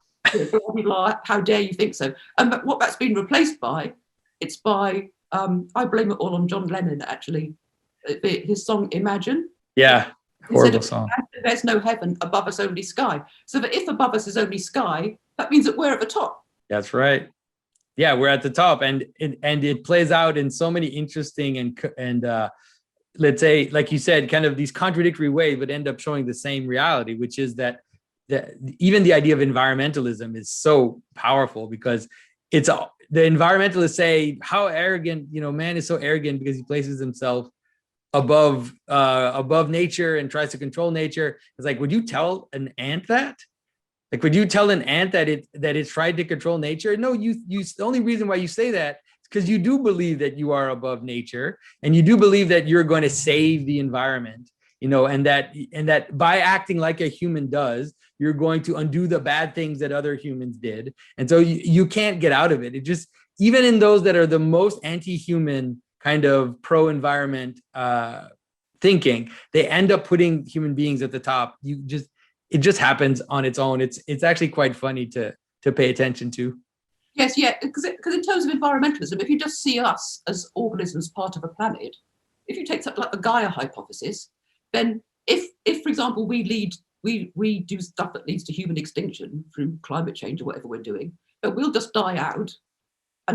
How dare you think so? But what that's been replaced by, it's by, I blame it all on John Lennon, actually. His song Imagine. Yeah. Horrible song. There's no heaven, above us only sky. So that if above us is only sky, that means that we're at the top. That's right. Yeah, we're at the top, and it plays out in so many interesting and let's say, like you said, kind of these contradictory ways, but end up showing the same reality, which is that even the idea of environmentalism is so powerful, because the environmentalists say how arrogant, man is so arrogant because he places himself above nature and tries to control nature. It's like, would you tell an ant that? Like, would you tell an ant that it's tried to control nature? No, the only reason why you say that is because you do believe that you are above nature, and you do believe that you're going to save the environment, and that by acting like a human does, you're going to undo the bad things that other humans did. And so you can't get out of it. It just, even in those that are the most anti-human kind of pro-environment thinking, they end up putting human beings at the top. It just happens on its own. It's actually quite funny to pay attention to. Yes, yeah, because in terms of environmentalism, if you just see us as organisms part of a planet, if you take something like the Gaia hypothesis, then if for example we do stuff that leads to human extinction through climate change or whatever we're doing, but we'll just die out,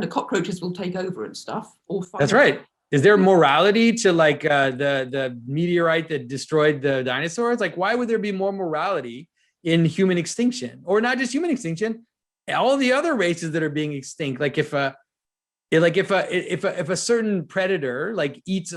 the cockroaches will take over and stuff. Or That's right. Is there morality to like the meteorite that destroyed the dinosaurs? Like, why would there be more morality in human extinction, or not just human extinction, all the other races that are being extinct? Like if a certain predator like eats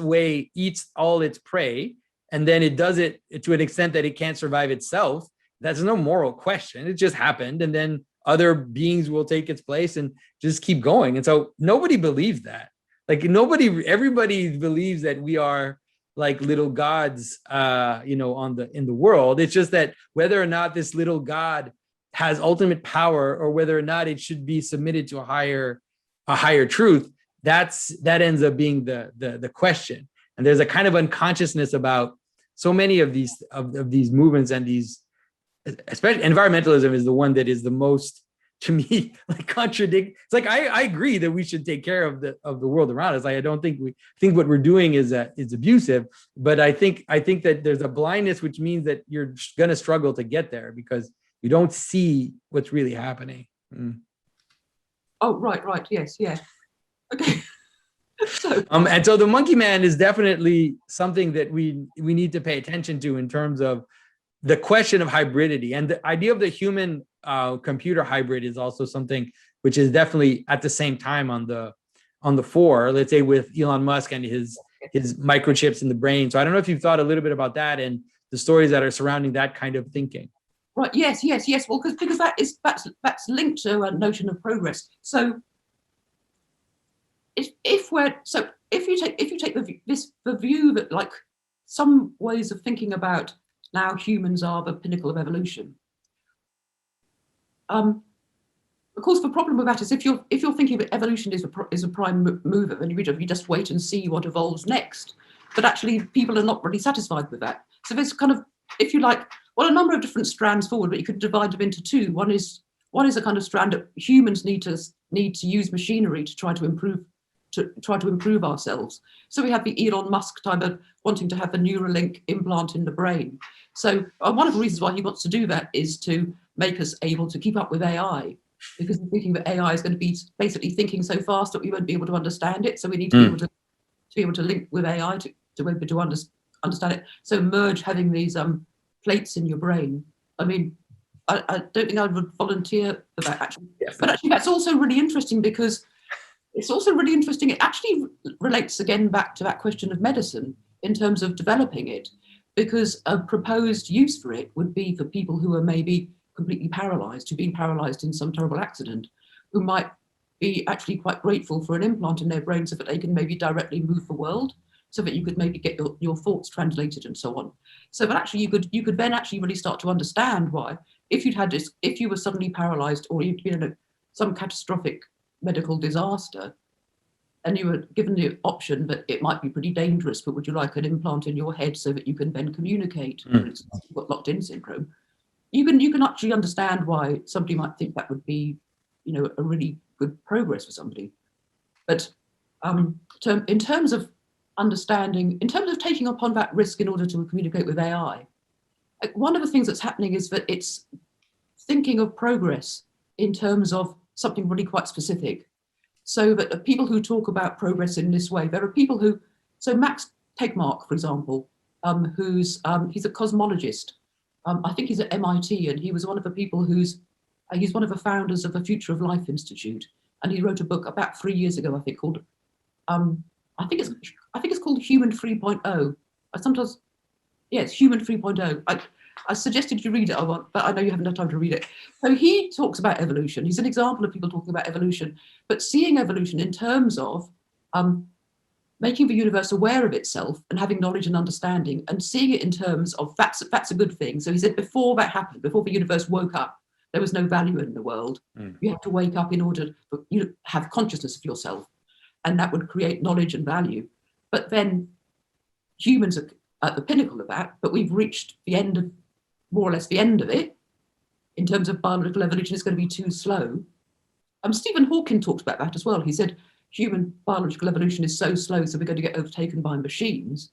all its prey, and then it does it to an extent that it can't survive itself, that's no moral question. It just happened, and then other beings will take its place and just keep going. And so nobody believes that. Like everybody believes that we are like little gods, in the world. It's just that whether or not this little god has ultimate power, or whether or not it should be submitted to a higher truth, that ends up being the question. And there's a kind of unconsciousness about so many of these movements, and these, especially environmentalism is the one that is the most, to me, like contradict. It's like I agree that we should take care of the world around us. Like, I don't think what we're doing is abusive, but I think that there's a blindness, which means that you're going to struggle to get there because you don't see what's really happening. Oh, right, yes, yeah. Okay. And so the monkey man is definitely something that we need to pay attention to in terms of the question of hybridity, and the idea of the human computer hybrid is also something which is definitely at the same time on the fore, let's say with Elon Musk and his microchips in the brain. So I don't know if you've thought a little bit about that and the stories that are surrounding that kind of thinking. Right. Yes. Well, because that's linked to a notion of progress. So if you take the view that, like, some ways of thinking about now humans are the pinnacle of evolution. Of course, the problem with that is if you're thinking that evolution is a prime mover, then you just wait and see what evolves next. But actually, people are not really satisfied with that. So there's kind of, if you like, a number of different strands forward, but you could divide them into two. One is a kind of strand that humans need to use machinery to try to improve ourselves. So we have the Elon Musk type of wanting to have the Neuralink implant in the brain. So one of the reasons why he wants to do that is to make us able to keep up with AI, because we're thinking that AI is going to be basically thinking so fast that we won't be able to understand it. So we need to be able to link with AI to be able to understand it. So merge having these plates in your brain. I mean, I don't think I would volunteer for that, actually. Yes. But actually, that's also really interesting, because it's also really interesting. It actually relates again back to that question of medicine in terms of developing it, because a proposed use for it would be for people who are maybe completely paralyzed, who've been paralyzed in some terrible accident, who might be actually quite grateful for an implant in their brain so that they can maybe directly move the world, so that you could maybe get your thoughts translated and so on. So that actually you could then actually really start to understand why, if you were suddenly paralyzed, or you'd been in some catastrophic medical disaster, and you were given the option that it might be pretty dangerous, but would you like an implant in your head so that you can then communicate? For instance, you've got locked-in syndrome. You can actually understand why somebody might think that would be, a really good progress for somebody. But in terms of understanding, in terms of taking upon that risk in order to communicate with AI, one of the things that's happening is that it's thinking of progress in terms of something really quite specific. So that the people who talk about progress in this way, there are people who, so Max Tegmark, for example, he's a cosmologist. I think he's at MIT, and he was one of the people he's one of the founders of the Future of Life Institute, and he wrote a book about 3 years ago, I think, called I think it's called Human 3.0. It's Human 3.0. I suggested you read it, but I know you haven't had time to read it. So he talks about evolution. He's an example of people talking about evolution, but seeing evolution in terms of making the universe aware of itself and having knowledge and understanding, and seeing it in terms of that's a good thing. So he said before that happened, before the universe woke up, there was no value in the world. You have to wake up in order for you to have consciousness of yourself, and that would create knowledge and value. But then humans are at the pinnacle of that, but we've reached the end of, more or less the end of it. In terms of biological evolution, it's going to be too slow. Stephen Hawking talked about that as well. He said human biological evolution is so slow, so we're going to get overtaken by machines.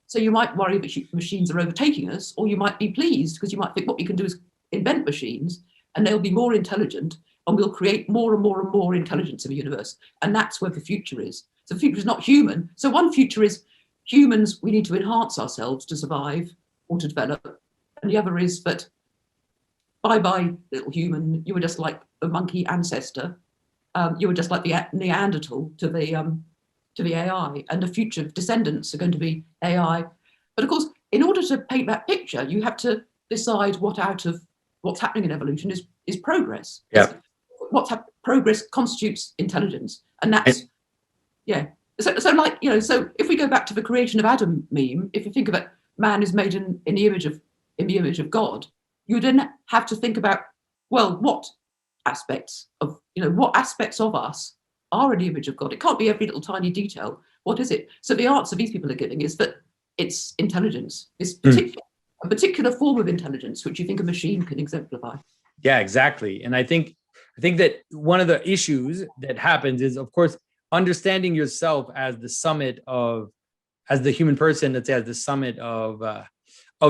So you might worry that machines are overtaking us, or you might be pleased because you might think what we can do is invent machines, and they'll be more intelligent, and we'll create more and more and more intelligence in the universe. And that's where the future is. So the future is not human. So one future is humans, we need to enhance ourselves to survive or to develop. And the other is that bye-bye, little human, you were just like a monkey ancestor. You were just like the Neanderthal to the AI, and the future descendants are going to be AI. But of course, in order to paint that picture, you have to decide what out of what's happening in evolution is progress. Yeah. Progress constitutes intelligence, and that's So like, you know, so if we go back to the creation of Adam meme, if you think of it, man is made in the image of God, you then have to think about, well, what aspects of us are in the image of God? It can't be every little tiny detail. What is it? So the answer these people are giving is that it's intelligence, this particular form of intelligence, which you think a machine can exemplify. Yeah, exactly. And I think that one of the issues that happens is, of course, understanding yourself as the summit of, as the human person, that's at the summit of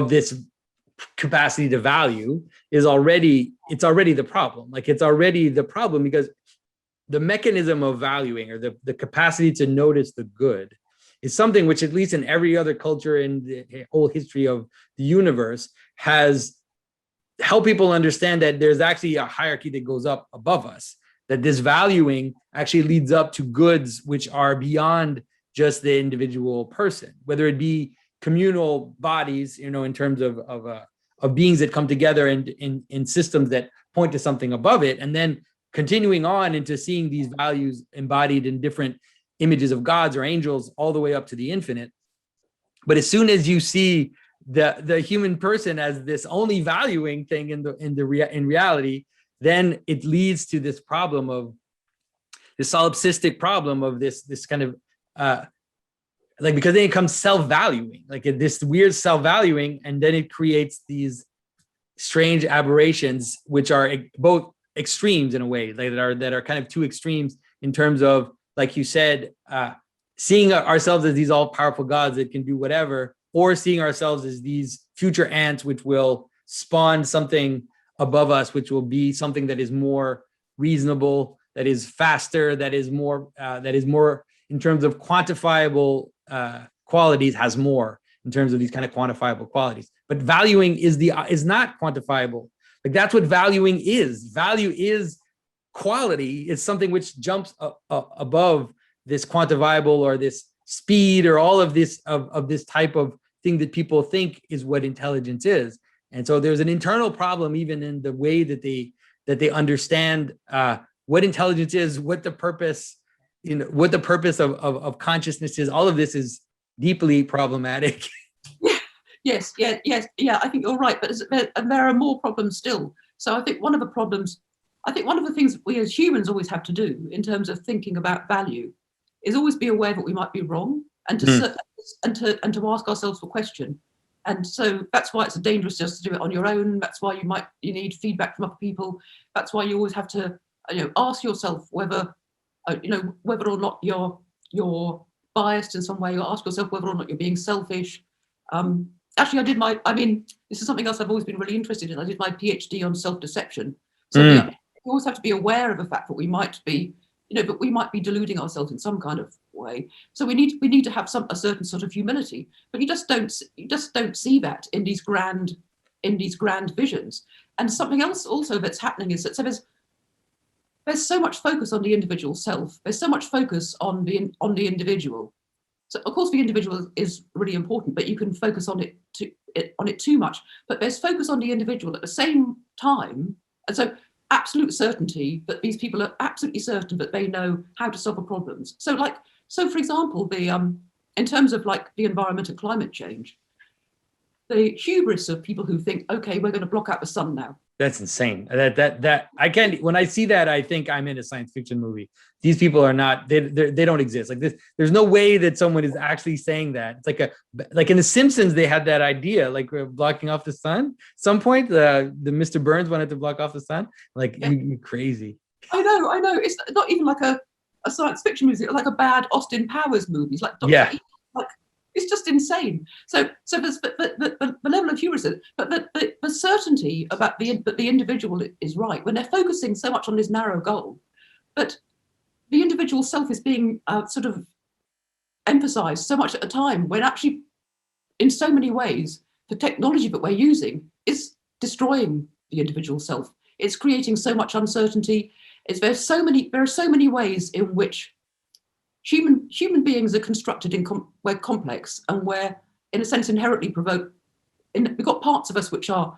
this capacity to value is already the problem. Like, it's already the problem, because the mechanism of valuing, or the capacity to notice the good, is something which, at least in every other culture in the whole history of the universe, has helped people understand that there's actually a hierarchy that goes up above us, that this valuing actually leads up to goods which are beyond just the individual person, whether it be communal bodies, you know, in terms of beings that come together in systems that point to something above it, and then continuing on into seeing these values embodied in different images of gods or angels, all the way up to the infinite. But as soon as you see the human person as this only valuing thing in reality, then it leads to this problem of this solipsistic problem of this kind of like, because then it comes self-valuing, like this weird self-valuing, and then it creates these strange aberrations, which are both extremes in a way, like that are kind of two extremes in terms of, like you said, seeing ourselves as these all-powerful gods that can do whatever, or seeing ourselves as these future ants which will spawn something above us, which will be something that is more reasonable, that is faster, that is more in terms of quantifiable qualities, has more in terms of these kind of quantifiable qualities. But valuing is not quantifiable. Like, that's what valuing is. Value is quality. It's something which jumps above this quantifiable, or this speed, or all of this of this type of thing that people think is what intelligence is. And so there's an internal problem even in the way that they understand what intelligence is, what the purpose, you know, what the purpose of consciousness is. All of this is deeply problematic. Yes. I think you're right, but there are more problems still. So I think one of the things we as humans always have to do in terms of thinking about value is always be aware that we might be wrong, and to ask ourselves the question. And so that's why it's dangerous just to do it on your own. That's why you need feedback from other people. That's why you always have to, you know, ask yourself whether whether or not you're biased in some way, or ask yourself whether or not you're being selfish. Actually, this is something else I've always been really interested in. I did my PhD on self-deception. So you always have to be aware of the fact that we might be, but we might be deluding ourselves in some kind of way. So we need to have a certain sort of humility. But you just don't see that in these grand visions. And something else also that's happening is that there's so much focus on the individual self. There's so much focus on the individual. So of course the individual is really important, but you can focus on it too much. But there's focus on the individual at the same time, and so absolute certainty that these people are absolutely certain that they know how to solve the problems. So for example, in terms of like the environment and climate change, the hubris of people who think, okay, we're going to block out the sun now. That's insane. That I can't. When I see that, I think I'm in a science fiction movie. These people are not. They don't exist. Like this. There's no way that someone is actually saying that. It's like in The Simpsons, they had that idea, like blocking off the sun. Some point, the Mr. Burns wanted to block off the sun. Like, yeah. You crazy. I know. It's not even like a science fiction movie. It's like a bad Austin Powers movie. It's like yeah. It's just insane. So the level of hubris, but the certainty about the individual is right when they're focusing so much on this narrow goal, but the individual self is being sort of emphasized so much at a time when actually, in so many ways, the technology that we're using is destroying the individual self. It's creating so much uncertainty. There are so many ways in which human beings are constructed we're complex, and we're in a sense inherently provoked. We've got parts of us which are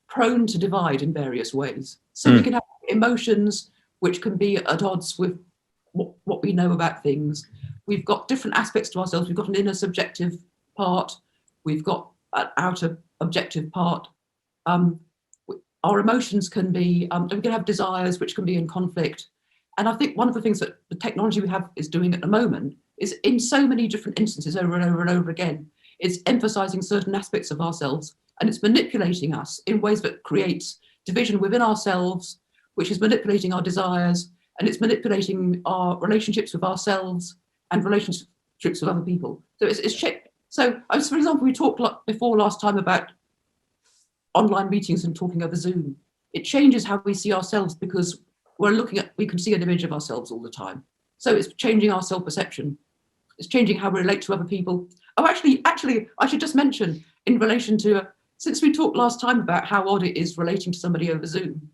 prone to divide in various ways. So we can have emotions which can be at odds with what we know about things. We've got different aspects to ourselves. We've got an inner subjective part. We've got an outer objective part. Our emotions can be, we can have desires which can be in conflict. And I think one of the things that the technology we have is doing at the moment is, in so many different instances over and over and over again, it's emphasizing certain aspects of ourselves, and it's manipulating us in ways that creates division within ourselves, which is manipulating our desires, and it's manipulating our relationships with ourselves and relationships with other people. So So, for example, we talked before last time about online meetings and talking over Zoom. It changes how we see ourselves because we can see an image of ourselves all the time. So it's changing our self-perception. It's changing how we relate to other people. Oh, actually, I should just mention in relation to, since we talked last time about how odd it is relating to somebody over Zoom,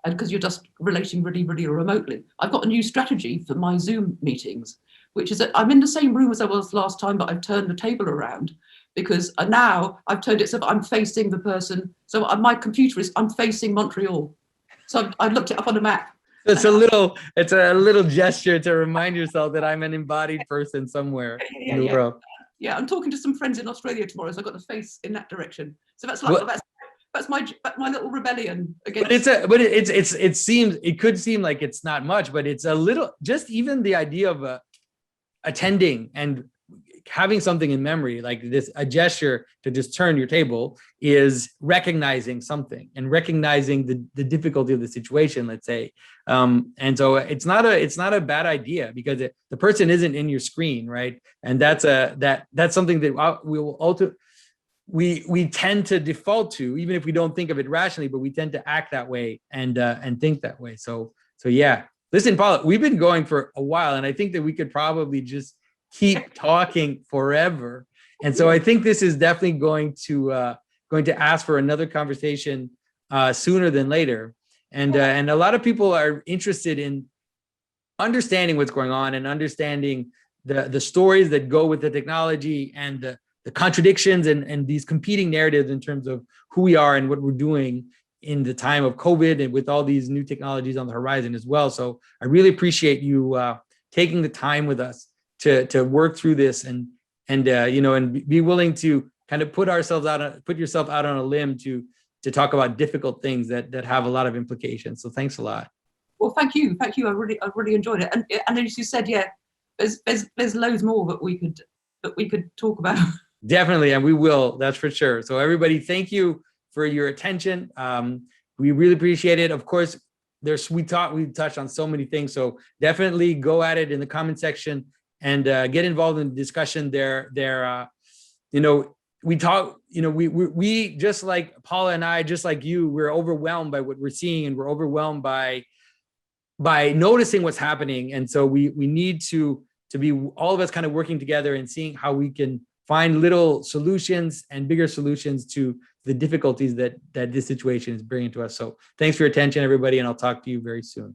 and because you're just relating really, really remotely, I've got a new strategy for my Zoom meetings, which is that I'm in the same room as I was last time, but I've turned the table around because now I've turned it so that I'm facing the person. So my computer I'm facing Montreal. So I looked it up on a map. It's a little gesture to remind yourself that I'm an embodied person somewhere in the world. Yeah, I'm talking to some friends in Australia tomorrow, so I've got the face in that direction. So that's like that's my little rebellion against. But it could seem like it's not much, but it's a little. Just even the idea of attending and having something in memory, like a gesture to just turn your table, is recognizing something and recognizing the difficulty of the situation, let's say. And so it's not a bad idea because the person isn't in your screen, right? And that's something that we tend to default to, even if we don't think of it rationally, but we tend to act that way and think that way. So yeah. Listen, Paula, we've been going for a while, and I think that we could probably just keep talking forever. And so I think this is definitely going to ask for another conversation sooner than later. And a lot of people are interested in understanding what's going on and understanding the stories that go with the technology and the contradictions and these competing narratives in terms of who we are and what we're doing in the time of COVID and with all these new technologies on the horizon as well. So I really appreciate you taking the time with us to work through this and be willing to kind of put yourself out on a limb to talk about difficult things that have a lot of implications. So thanks a lot. Well, thank you. I really enjoyed it. And as you said, yeah, there's loads more that we could talk about. Definitely, and we will. That's for sure. So everybody, thank you for your attention. We really appreciate it. Of course, we touched on so many things. So definitely go at it in the comment section and get involved in the discussion there. We just like Paula and I, just like you, we're overwhelmed by what we're seeing, and we're overwhelmed by noticing what's happening. And so we need to be all of us kind of working together and seeing how we can find little solutions and bigger solutions to the difficulties that this situation is bringing to us. So thanks for your attention, everybody, and I'll talk to you very soon.